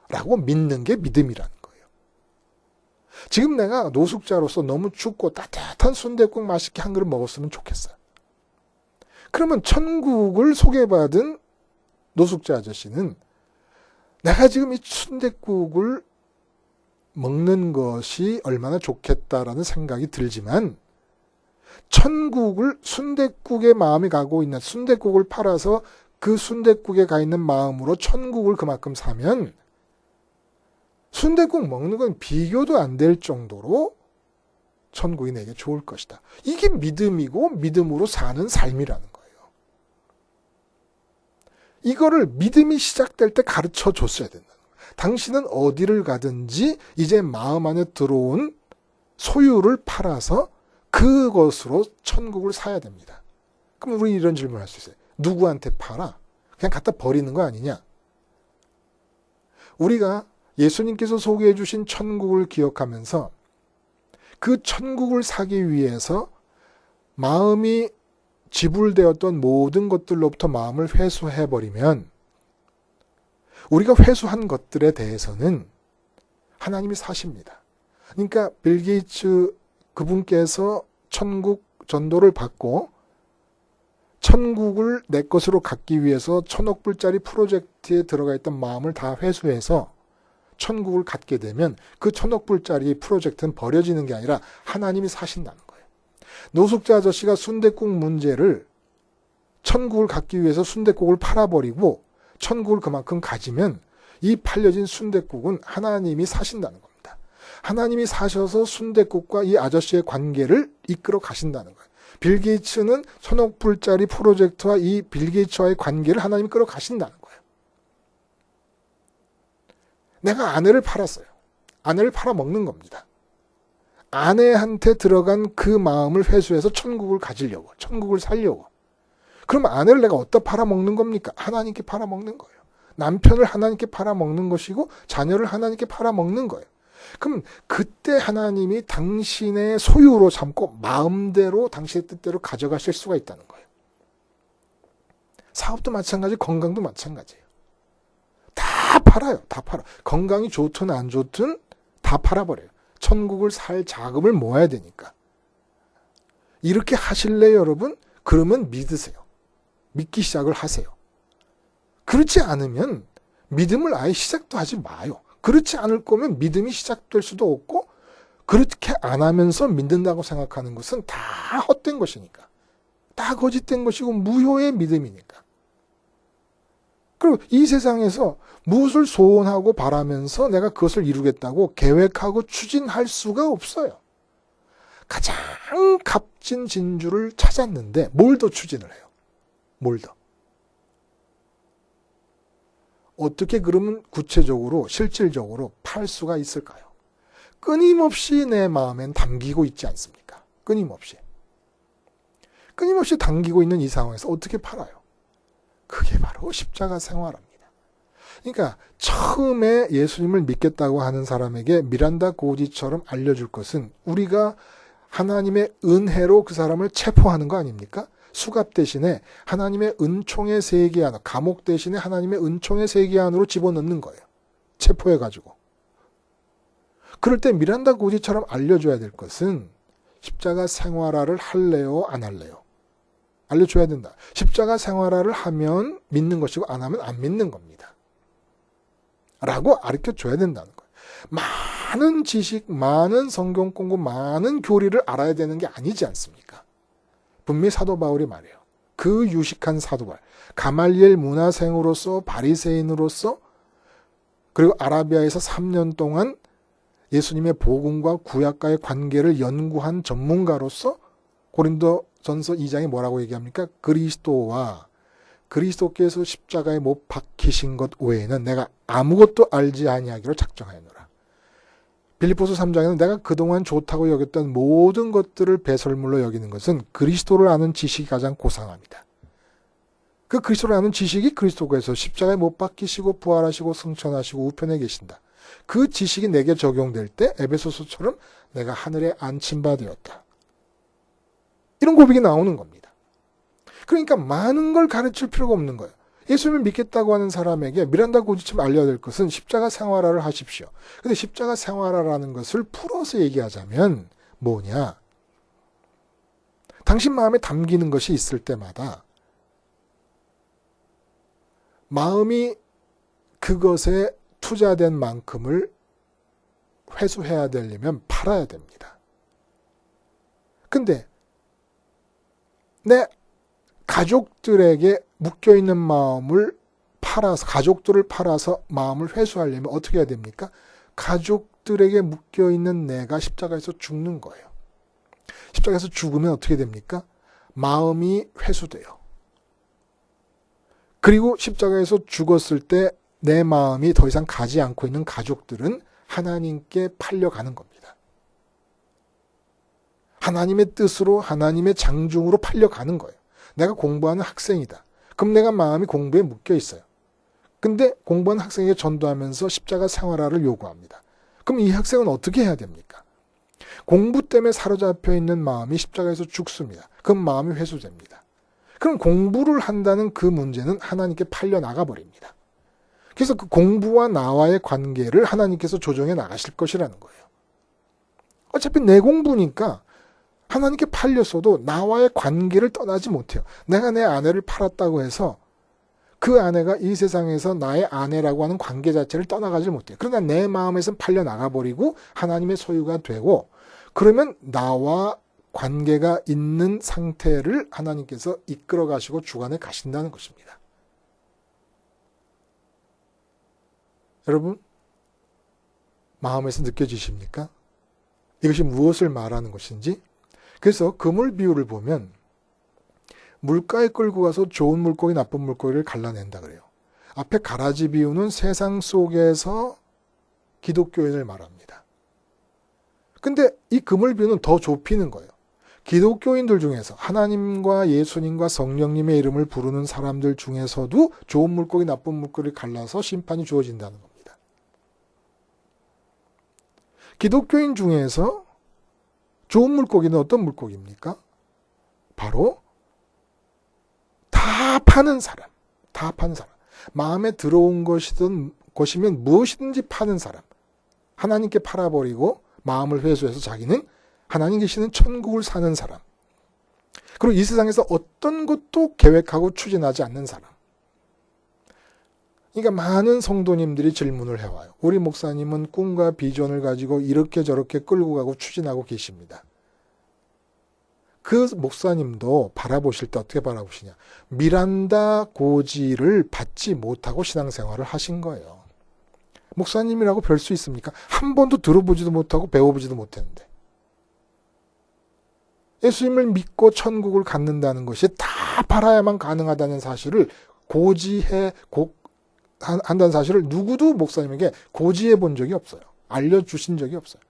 라고 믿는 게 믿음이라는 거예요. 지금 내가 노숙자로서 너무 춥고 따뜻한 순댓국 맛있게 한 그릇 먹었으면 좋겠어요. 그러면 천국을 소개받은 노숙자 아저씨는 내가 지금 이 순댓국을 먹는 것이 얼마나 좋겠다라는 생각이 들지만 천국을 순댓국에 마음이 가고 있는 순댓국을 팔아서 그 순댓국에 가 있는 마음으로 천국을 그만큼 사면 순댓국 먹는 건 비교도 안 될 정도로 천국이 내게 좋을 것이다. 이게 믿음이고 믿음으로 사는 삶이라는 거예요. 이거를 믿음이 시작될 때 가르쳐 줬어야 된다는 거예요. 당신은 어디를 가든지 이제 마음 안에 들어온 소유를 팔아서 그것으로 천국을 사야 됩니다. 그럼 우리 이런 질문을 할 수 있어요. 누구한테 팔아? 그냥 갖다 버리는 거 아니냐? 우리가 예수님께서 소개해 주신 천국을 기억하면서 그 천국을 사기 위해서 마음이 지불되었던 모든 것들로부터 마음을 회수해버리면 우리가 회수한 것들에 대해서는 하나님이 사십니다. 그러니까 빌 게이츠 그분께서 천국 전도를 받고 천국을 내 것으로 갖기 위해서 1,000억 불짜리 프로젝트에 들어가 있던 마음을 다 회수해서 천국을 갖게 되면 그 1,000억 불짜리 프로젝트는 버려지는 게 아니라 하나님이 사신다는 거예요. 노숙자 아저씨가 순댓국 문제를 천국을 갖기 위해서 순댓국을 팔아버리고 천국을 그만큼 가지면 이 팔려진 순댓국은 하나님이 사신다는 겁니다. 하나님이 사셔서 순댓국과 이 아저씨의 관계를 이끌어 가신다는 거예요. 빌 게이츠는 1,000억 불짜리 프로젝트와 이 빌 게이츠와의 관계를 하나님이 끌어 가신다는 거예요. 내가 아내를 팔았어요. 아내를 팔아먹는 겁니다. 아내한테 들어간 그 마음을 회수해서 천국을 가지려고, 천국을 살려고. 그럼 아내를 내가 어디다 팔아먹는 겁니까? 하나님께 팔아먹는 거예요. 남편을 하나님께 팔아먹는 것이고 자녀를 하나님께 팔아먹는 거예요. 그럼 그때 하나님이 당신의 소유로 삼고 마음대로 당신의 뜻대로 가져가실 수가 있다는 거예요. 사업도 마찬가지, 건강도 마찬가지예요. 다 팔아요. 다 팔아. 건강이 좋든 안 좋든 다 팔아버려요. 천국을 살 자금을 모아야 되니까. 이렇게 하실래요, 여러분? 그러면 믿으세요. 믿기 시작을 하세요. 그렇지 않으면 믿음을 아예 시작도 하지 마요. 그렇지 않을 거면 믿음이 시작될 수도 없고, 그렇게 안 하면서 믿는다고 생각하는 것은 다 헛된 것이니까. 다 거짓된 것이고 무효의 믿음이니까. 그리고 이 세상에서 무엇을 소원하고 바라면서 내가 그것을 이루겠다고 계획하고 추진할 수가 없어요. 가장 값진 진주를 찾았는데 뭘 더 추진을 해요? 뭘 더? 어떻게 그러면 구체적으로 실질적으로 팔 수가 있을까요? 끊임없이 내 마음엔 담기고 있지 않습니까? 끊임없이 담기고 있는 이 상황에서 어떻게 팔아요? 그게 바로 십자가 생활합니다. 그러니까 처음에 예수님을 믿겠다고 하는 사람에게 미란다 고지처럼 알려줄 것은 우리가 하나님의 은혜로 그 사람을 체포하는 거 아닙니까? 수갑 대신에 하나님의 은총의 세계 안으로, 감옥 대신에 하나님의 은총의 세계 안으로 집어넣는 거예요. 체포해가지고. 그럴 때 미란다 고지처럼 알려줘야 될 것은 십자가 생활화를 할래요, 안 할래요? 알려줘야 된다. 십자가 생활화를 하면 믿는 것이고 안 하면 안 믿는 겁니다. 라고 가르쳐줘야 된다는 거예요. 많은 지식, 많은 성경 공부, 많은 교리를 알아야 되는 게 아니지 않습니까? 분명히 사도 바울이 말해요. 그 유식한 사도 바울, 가말리엘 문화생으로서 바리새인으로서 그리고 아라비아에서 3년 동안 예수님의 복음과 구약과의 관계를 연구한 전문가로서 고린도전서 2장에 뭐라고 얘기합니까? 그리스도와 그리스도께서 십자가에 못 박히신 것 외에는 내가 아무것도 알지 아니하기로 작정하였노라. 빌립보서 3장에는 내가 그동안 좋다고 여겼던 모든 것들을 배설물로 여기는 것은 그리스도를 아는 지식이 가장 고상합니다. 그 그리스도를 아는 지식이 그리스도께서 십자가에 못 박히시고 부활하시고 승천하시고 우편에 계신다. 그 지식이 내게 적용될 때 에베소서처럼 내가 하늘에 안침바 되었다. 이런 고백이 나오는 겁니다. 그러니까 많은 걸 가르칠 필요가 없는 거예요. 예수님을 믿겠다고 하는 사람에게 미란다 고지처럼 알려야 될 것은 십자가 생활화를 하십시오. 근데 십자가 생활화라는 것을 풀어서 얘기하자면 뭐냐? 당신 마음에 담기는 것이 있을 때마다 마음이 그것에 투자된 만큼을 회수해야 되려면 팔아야 됩니다. 근데 내 가족들에게 묶여있는 마음을 팔아서, 가족들을 팔아서 마음을 회수하려면 어떻게 해야 됩니까? 가족들에게 묶여있는 내가 십자가에서 죽는 거예요. 십자가에서 죽으면 어떻게 됩니까? 마음이 회수돼요. 그리고 십자가에서 죽었을 때 내 마음이 더 이상 가지 않고 있는 가족들은 하나님께 팔려가는 겁니다. 하나님의 뜻으로, 하나님의 장중으로 팔려가는 거예요. 내가 공부하는 학생이다. 그럼 내가 마음이 공부에 묶여 있어요. 근데 공부하는 학생에게 전도하면서 십자가 생활화를 요구합니다. 그럼 이 학생은 어떻게 해야 됩니까? 공부 때문에 사로잡혀 있는 마음이 십자가에서 죽습니다. 그럼 마음이 회수됩니다. 그럼 공부를 한다는 그 문제는 하나님께 팔려 나가버립니다. 그래서 그 공부와 나와의 관계를 하나님께서 조정해 나가실 것이라는 거예요. 어차피 내 공부니까 하나님께 팔렸어도 나와의 관계를 떠나지 못해요. 내가 내 아내를 팔았다고 해서 그 아내가 이 세상에서 나의 아내라고 하는 관계 자체를 떠나가지 못해요. 그러나 내 마음에서 팔려 나가버리고 하나님의 소유가 되고, 그러면 나와 관계가 있는 상태를 하나님께서 이끌어 가시고 주관해 가신다는 것입니다. 여러분, 마음에서 느껴지십니까? 이것이 무엇을 말하는 것인지? 그래서 그물 비유를 보면 물가에 끌고 가서 좋은 물고기, 나쁜 물고기를 갈라낸다 그래요. 앞에 가라지 비유는 세상 속에서 기독교인을 말합니다. 근데 이 그물비유는 더 좁히는 거예요. 기독교인들 중에서 하나님과 예수님과 성령님의 이름을 부르는 사람들 중에서도 좋은 물고기, 나쁜 물고기를 갈라서 심판이 주어진다는 겁니다. 기독교인 중에서 좋은 물고기는 어떤 물고기입니까? 바로 다 파는 사람. 다 파는 사람. 마음에 들어온 것이면 무엇이든지 파는 사람. 하나님께 팔아버리고 마음을 회수해서 자기는 하나님 계시는 천국을 사는 사람. 그리고 이 세상에서 어떤 것도 계획하고 추진하지 않는 사람. 그러니까 많은 성도님들이 질문을 해와요. 우리 목사님은 꿈과 비전을 가지고 이렇게 저렇게 끌고 가고 추진하고 계십니다. 그 목사님도 바라보실 때 어떻게 바라보시냐. 미란다 고지를 받지 못하고 신앙생활을 하신 거예요. 목사님이라고 별 수 있습니까? 한 번도 들어보지도 못하고 배워보지도 못했는데. 예수님을 믿고 천국을 갖는다는 것이 다 팔아야만 가능하다는 사실을 한다는 사실을 누구도 목사님에게 고지해 본 적이 없어요. 알려주신 적이 없어요.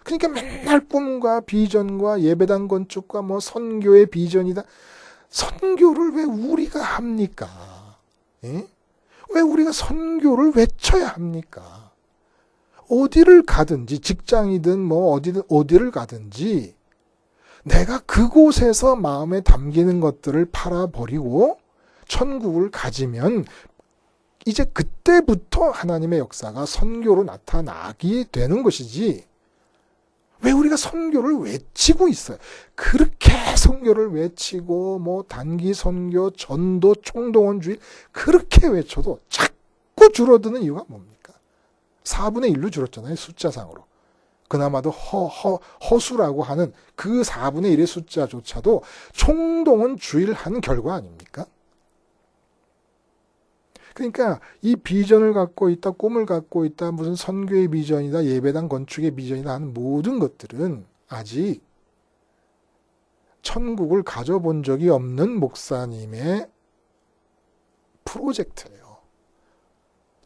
그러니까 맨날 꿈과 비전과 예배당 건축과 뭐 선교의 비전이다. 선교를 왜 우리가 합니까? 예? 왜 우리가 선교를 외쳐야 합니까? 어디를 가든지 직장이든 뭐 어디를 가든지 내가 그곳에서 마음에 담기는 것들을 팔아버리고 천국을 가지면 이제 그때부터 하나님의 역사가 선교로 나타나게 되는 것이지. 왜 우리가 선교를 외치고 있어요? 그렇게 선교를 외치고 뭐 단기 선교, 전도, 총동원주의 그렇게 외쳐도 자꾸 줄어드는 이유가 뭡니까? 4분의 1로 줄었잖아요. 숫자상으로. 그나마도 허수라고 하는 그 4분의 1의 숫자조차도 총동원주의를 한 결과 아닙니까? 그러니까 이 비전을 갖고 있다, 꿈을 갖고 있다, 무슨 선교의 비전이다, 예배당 건축의 비전이다 하는 모든 것들은 아직 천국을 가져본 적이 없는 목사님의 프로젝트예요.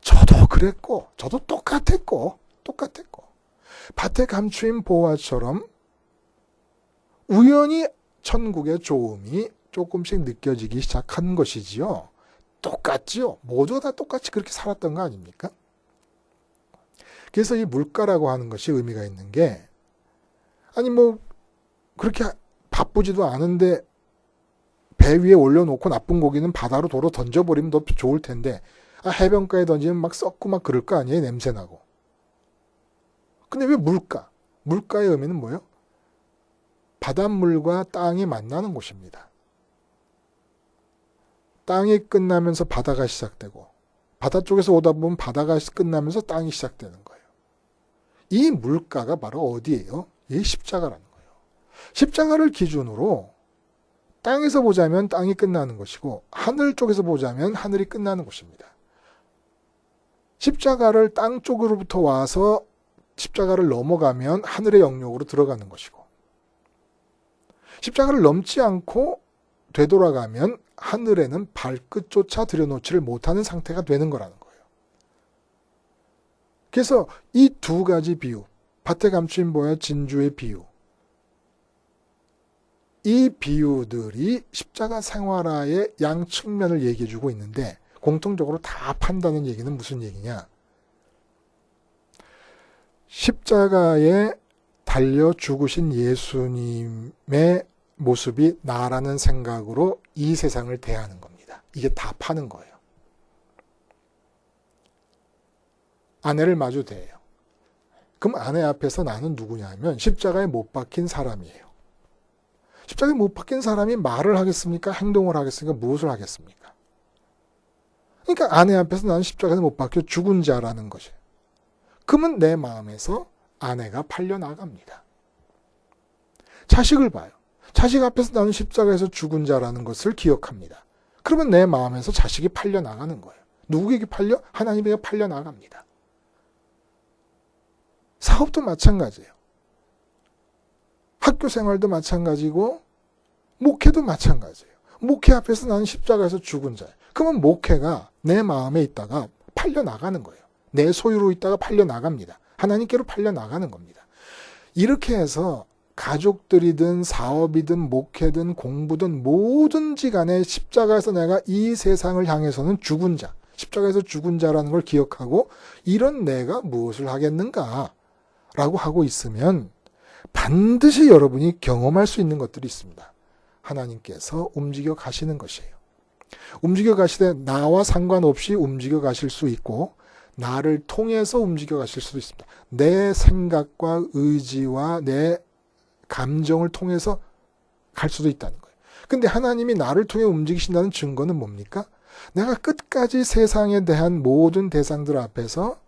저도 그랬고, 저도 똑같았고. 밭에 감추인 보화처럼 우연히 천국의 좋음이 조금씩 느껴지기 시작한 것이지요. 똑같지요. 모두 다 똑같이 그렇게 살았던 거 아닙니까? 그래서 이 물가라고 하는 것이 의미가 있는 게 아니 뭐 그렇게 바쁘지도 않은데 배 위에 올려놓고 나쁜 고기는 바다로 도로 던져버리면 더 좋을 텐데 해변가에 던지면 막 썩고 막 그럴 거 아니에요. 냄새나고. 근데 왜 물가? 물가의 의미는 뭐예요? 바닷물과 땅이 만나는 곳입니다. 땅이 끝나면서 바다가 시작되고 바다 쪽에서 오다 보면 바다가 끝나면서 땅이 시작되는 거예요. 이 물가가 바로 어디예요? 이 십자가라는 거예요. 십자가를 기준으로 땅에서 보자면 땅이 끝나는 것이고 하늘 쪽에서 보자면 하늘이 끝나는 곳입니다. 십자가를 땅 쪽으로부터 와서 십자가를 넘어가면 하늘의 영역으로 들어가는 것이고 십자가를 넘지 않고 되돌아가면 하늘에는 발끝조차 들여놓지를 못하는 상태가 되는 거라는 거예요. 그래서 이 두 가지 비유, 밭에 감추인 보화 진주의 비유, 이 비유들이 십자가 생활화의 양 측면을 얘기해주고 있는데 공통적으로 다 판다는 얘기는 무슨 얘기냐? 십자가에 달려 죽으신 예수님의 모습이 나라는 생각으로 이 세상을 대하는 겁니다. 이게 다 파는 거예요. 아내를 마주 대해요. 그럼 아내 앞에서 나는 누구냐면 십자가에 못 박힌 사람이에요. 십자가에 못 박힌 사람이 말을 하겠습니까? 행동을 하겠습니까? 무엇을 하겠습니까? 그러니까 아내 앞에서 나는 십자가에 못 박혀 죽은 자라는 것이에요. 그러면 내 마음에서 아내가 팔려나갑니다. 자식을 봐요. 자식 앞에서 나는 십자가에서 죽은 자라는 것을 기억합니다. 그러면 내 마음에서 자식이 팔려나가는 거예요. 누구에게 팔려? 하나님에게 팔려나갑니다. 사업도 마찬가지예요. 학교 생활도 마찬가지고 목회도 마찬가지예요. 목회 앞에서 나는 십자가에서 죽은 자예요. 그러면 목회가 내 마음에 있다가 팔려나가는 거예요. 내 소유로 있다가 팔려나갑니다. 하나님께로 팔려나가는 겁니다. 이렇게 해서 가족들이든 사업이든 목회든 공부든 뭐든지 간에 십자가에서 내가 이 세상을 향해서는 죽은 자, 십자가에서 죽은 자라는 걸 기억하고 이런 내가 무엇을 하겠는가 라고 하고 있으면 반드시 여러분이 경험할 수 있는 것들이 있습니다. 하나님께서 움직여 가시는 것이에요. 움직여 가시되 나와 상관없이 움직여 가실 수 있고 나를 통해서 움직여 가실 수도 있습니다. 내 생각과 의지와 내 감정을 통해서 갈 수도 있다는 거예요. 근데 하나님이 나를 통해 움직이신다는 증거는 뭡니까? 내가 끝까지 세상에 대한 모든 대상들 앞에서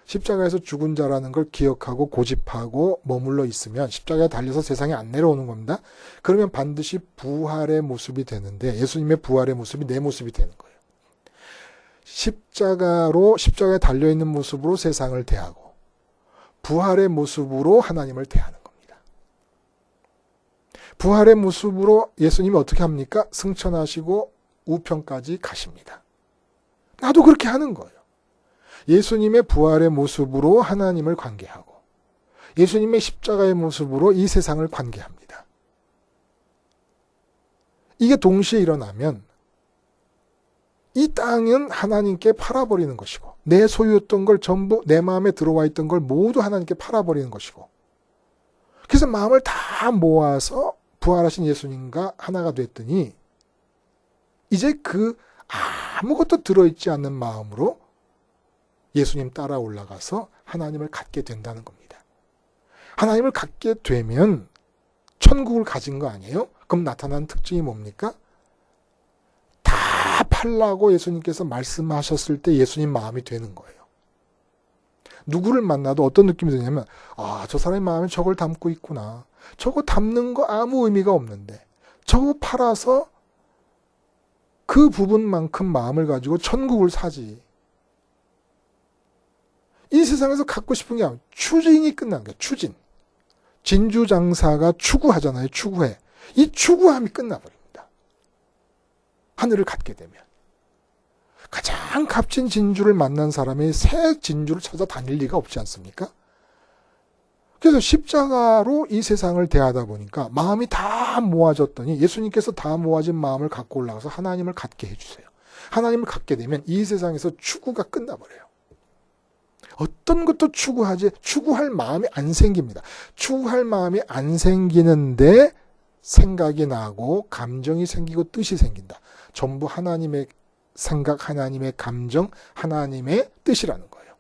십자가에서 죽은 자라는 걸 기억하고 고집하고 머물러 있으면 십자가에 달려서 세상에 안 내려오는 겁니다. 그러면 반드시 부활의 모습이 되는데 예수님의 부활의 모습이 내 모습이 되는 거예요. 십자가에 달려있는 모습으로 세상을 대하고 부활의 모습으로 하나님을 대하는 겁니다. 부활의 모습으로 예수님이 어떻게 합니까? 승천하시고 우편까지 가십니다. 나도 그렇게 하는 거예요. 예수님의 부활의 모습으로 하나님을 관계하고 예수님의 십자가의 모습으로 이 세상을 관계합니다. 이게 동시에 일어나면 이 땅은 하나님께 팔아버리는 것이고 내 소유였던 걸 전부 내 마음에 들어와 있던 걸 모두 하나님께 팔아버리는 것이고 그래서 마음을 다 모아서 부활하신 예수님과 하나가 됐더니 이제 그 아무것도 들어있지 않는 마음으로 예수님 따라 올라가서 하나님을 갖게 된다는 겁니다. 하나님을 갖게 되면 천국을 가진 거 아니에요? 그럼 나타나는 특징이 뭡니까? 다 팔라고 예수님께서 말씀하셨을 때 예수님 마음이 되는 거예요. 누구를 만나도 어떤 느낌이 드냐면 저 사람의 마음에 저걸 담고 있구나. 저거 담는 거 아무 의미가 없는데 저거 팔아서 그 부분만큼 마음을 가지고 천국을 사지. 이 세상에서 갖고 싶은 게 아니라 추진이 끝난 거야. 추진. 진주장사가 추구하잖아요. 추구해. 이 추구함이 끝나버립니다. 하늘을 갖게 되면. 가장 값진 진주를 만난 사람이 새 진주를 찾아 다닐 리가 없지 않습니까? 그래서 십자가로 이 세상을 대하다 보니까 마음이 다 모아졌더니 예수님께서 다 모아진 마음을 갖고 올라가서 하나님을 갖게 해주세요. 하나님을 갖게 되면 이 세상에서 추구가 끝나버려요. 어떤 것도 추구할 마음이 안 생깁니다. 추구할 마음이 안 생기는데 생각이 나고 감정이 생기고 뜻이 생긴다. 전부 하나님의 생각, 하나님의 감정, 하나님의 뜻이라는 거예요.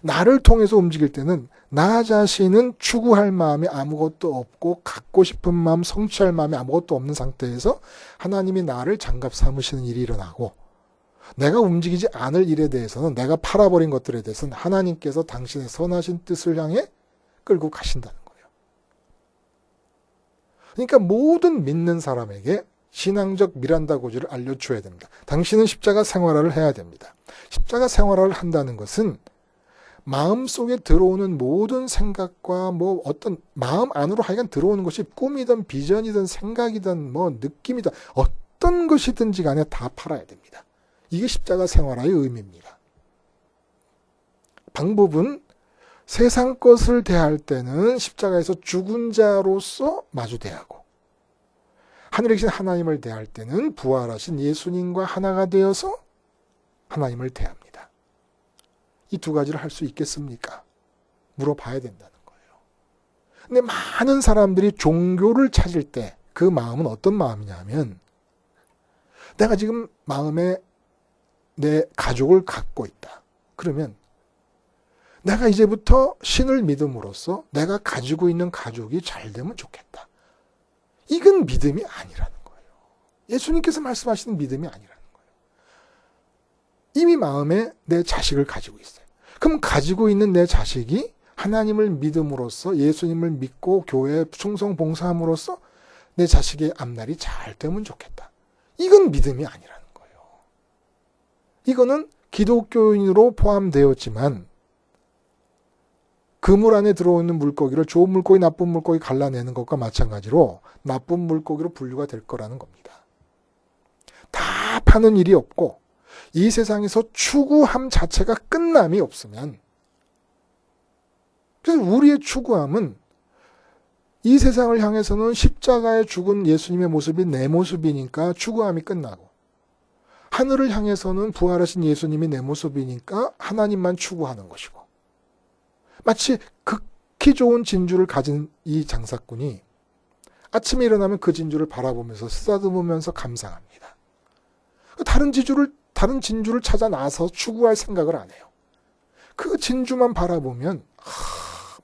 나를 통해서 움직일 때는 나 자신은 추구할 마음이 아무것도 없고 갖고 싶은 마음, 성취할 마음이 아무것도 없는 상태에서 하나님이 나를 장갑 삼으시는 일이 일어나고 내가 움직이지 않을 일에 대해서는 내가 팔아버린 것들에 대해서는 하나님께서 당신의 선하신 뜻을 향해 끌고 가신다는 거예요. 그러니까 모든 믿는 사람에게 신앙적 미란다 고지를 알려줘야 됩니다. 당신은 십자가 생활화를 해야 됩니다. 십자가 생활화를 한다는 것은 마음속에 들어오는 모든 생각과 어떤 마음 안으로 하여간 들어오는 것이 꿈이든 비전이든 생각이든 느낌이든 어떤 것이든지 간에 다 팔아야 됩니다. 이게 십자가 생활화의 의미입니다. 방법은 세상 것을 대할 때는 십자가에서 죽은 자로서 마주 대하고 하늘에 계신 하나님을 대할 때는 부활하신 예수님과 하나가 되어서 하나님을 대합니다. 이 두 가지를 할 수 있겠습니까? 물어봐야 된다는 거예요. 근데 많은 사람들이 종교를 찾을 때 그 마음은 어떤 마음이냐면 내가 지금 마음에 내 가족을 갖고 있다. 그러면 내가 이제부터 신을 믿음으로써 내가 가지고 있는 가족이 잘 되면 좋겠다. 이건 믿음이 아니라는 거예요. 예수님께서 말씀하시는 믿음이 아니라는 거예요. 이미 마음에 내 자식을 가지고 있어요. 그럼 가지고 있는 내 자식이 하나님을 믿음으로써 예수님을 믿고 교회에 충성 봉사함으로써 내 자식의 앞날이 잘 되면 좋겠다. 이건 믿음이 아니라는 거예요. 이거는 기독교인으로 포함되었지만 그물 안에 들어오는 물고기를 좋은 물고기, 나쁜 물고기 갈라내는 것과 마찬가지로 나쁜 물고기로 분류가 될 거라는 겁니다. 다 파는 일이 없고 이 세상에서 추구함 자체가 끝남이 없으면 그래서 우리의 추구함은 이 세상을 향해서는 십자가에 죽은 예수님의 모습이 내 모습이니까 추구함이 끝나고, 하늘을 향해서는 부활하신 예수님이 내 모습이니까 하나님만 추구하는 것이고, 마치 극히 좋은 진주를 가진 이 장사꾼이 아침에 일어나면 그 진주를 바라보면서 쓰다듬으면서 감상합니다. 다른 진주를 찾아 나서 추구할 생각을 안 해요. 그 진주만 바라보면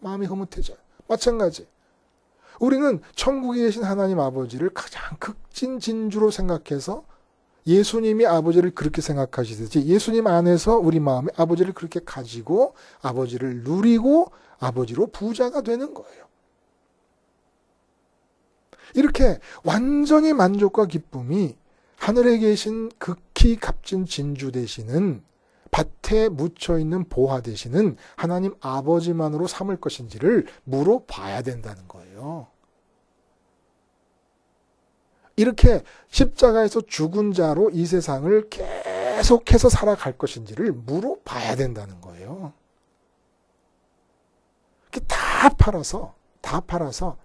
마음이 흐뭇해져요. 마찬가지. 우리는 천국에 계신 하나님 아버지를 가장 극진 진주로 생각해서 예수님이 아버지를 그렇게 생각하시듯이 예수님 안에서 우리 마음에 아버지를 그렇게 가지고 아버지를 누리고 아버지로 부자가 되는 거예요. 이렇게 완전히 만족과 기쁨이 하늘에 계신 극히 값진 진주 되시는, 밭에 묻혀있는 보화 되시는 하나님 아버지만으로 삼을 것인지를 물어봐야 된다는 거예요. 이렇게 십자가에서 죽은 자로 이 세상을 계속해서 살아갈 것인지를 물어봐야 된다는 거예요. 다 팔아서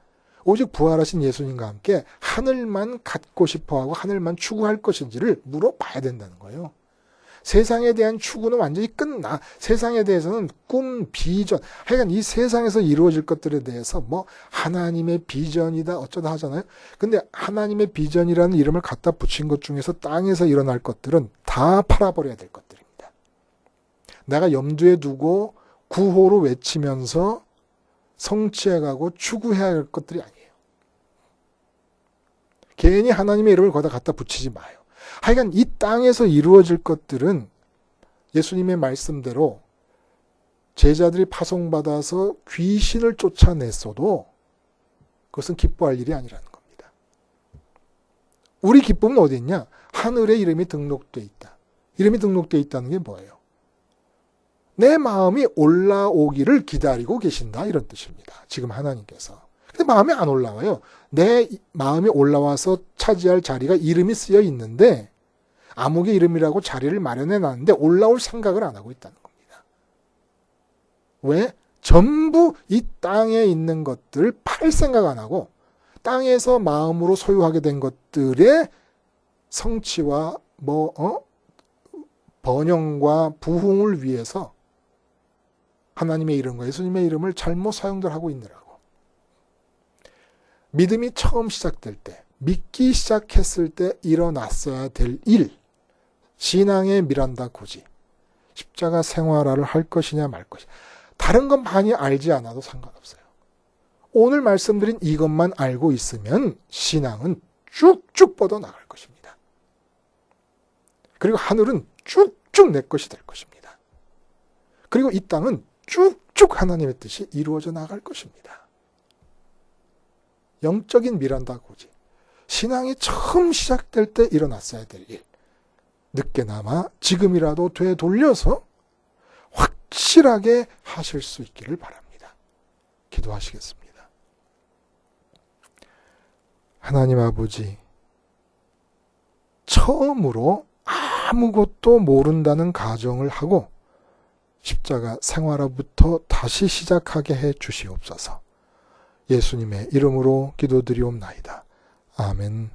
오직 부활하신 예수님과 함께 하늘만 갖고 싶어하고 하늘만 추구할 것인지를 물어봐야 된다는 거예요. 세상에 대한 추구는 완전히 끝나. 세상에 대해서는 꿈, 비전, 하여간 이 세상에서 이루어질 것들에 대해서 뭐 하나님의 비전이다 어쩌다 하잖아요. 근데 하나님의 비전이라는 이름을 갖다 붙인 것 중에서 땅에서 일어날 것들은 다 팔아버려야 될 것들입니다. 내가 염두에 두고 구호로 외치면서 성취해가고 추구해야 할 것들이 아니에요. 괜히 하나님의 이름을 거기다 갖다 붙이지 마요. 하여간 이 땅에서 이루어질 것들은 예수님의 말씀대로 제자들이 파송받아서 귀신을 쫓아냈어도 그것은 기뻐할 일이 아니라는 겁니다. 우리 기쁨은 어디 있냐? 하늘에 이름이 등록되어 있다. 이름이 등록되어 있다는 게 뭐예요? 내 마음이 올라오기를 기다리고 계신다, 이런 뜻입니다. 지금 하나님께서. 근데 마음이 안 올라와요. 내 마음이 올라와서 차지할 자리가 이름이 쓰여 있는데 암흑의 이름이라고 자리를 마련해 놨는데 올라올 생각을 안 하고 있다는 겁니다. 왜? 전부 이 땅에 있는 것들 팔 생각 안 하고 땅에서 마음으로 소유하게 된 것들의 성취와 번영과 부흥을 위해서 하나님의 이름과 예수님의 이름을 잘못 사용들 하고 있느라고. 믿음이 처음 시작될 때, 믿기 시작했을 때 일어났어야 될 일, 신앙의 미란다 고지, 십자가 생활화를 할 것이냐 말 것이냐. 다른 건 많이 알지 않아도 상관없어요. 오늘 말씀드린 이것만 알고 있으면 신앙은 쭉쭉 뻗어나갈 것입니다. 그리고 하늘은 쭉쭉 내 것이 될 것입니다. 그리고 이 땅은 쭉쭉 하나님의 뜻이 이루어져 나갈 것입니다. 영적인 미란다 고지. 신앙이 처음 시작될 때 일어났어야 될 일. 늦게나마 지금이라도 되돌려서 확실하게 하실 수 있기를 바랍니다. 기도하시겠습니다. 하나님 아버지, 처음으로 아무것도 모른다는 가정을 하고 십자가 생활화부터 다시 시작하게 해 주시옵소서. 예수님의 이름으로 기도드리옵나이다. 아멘.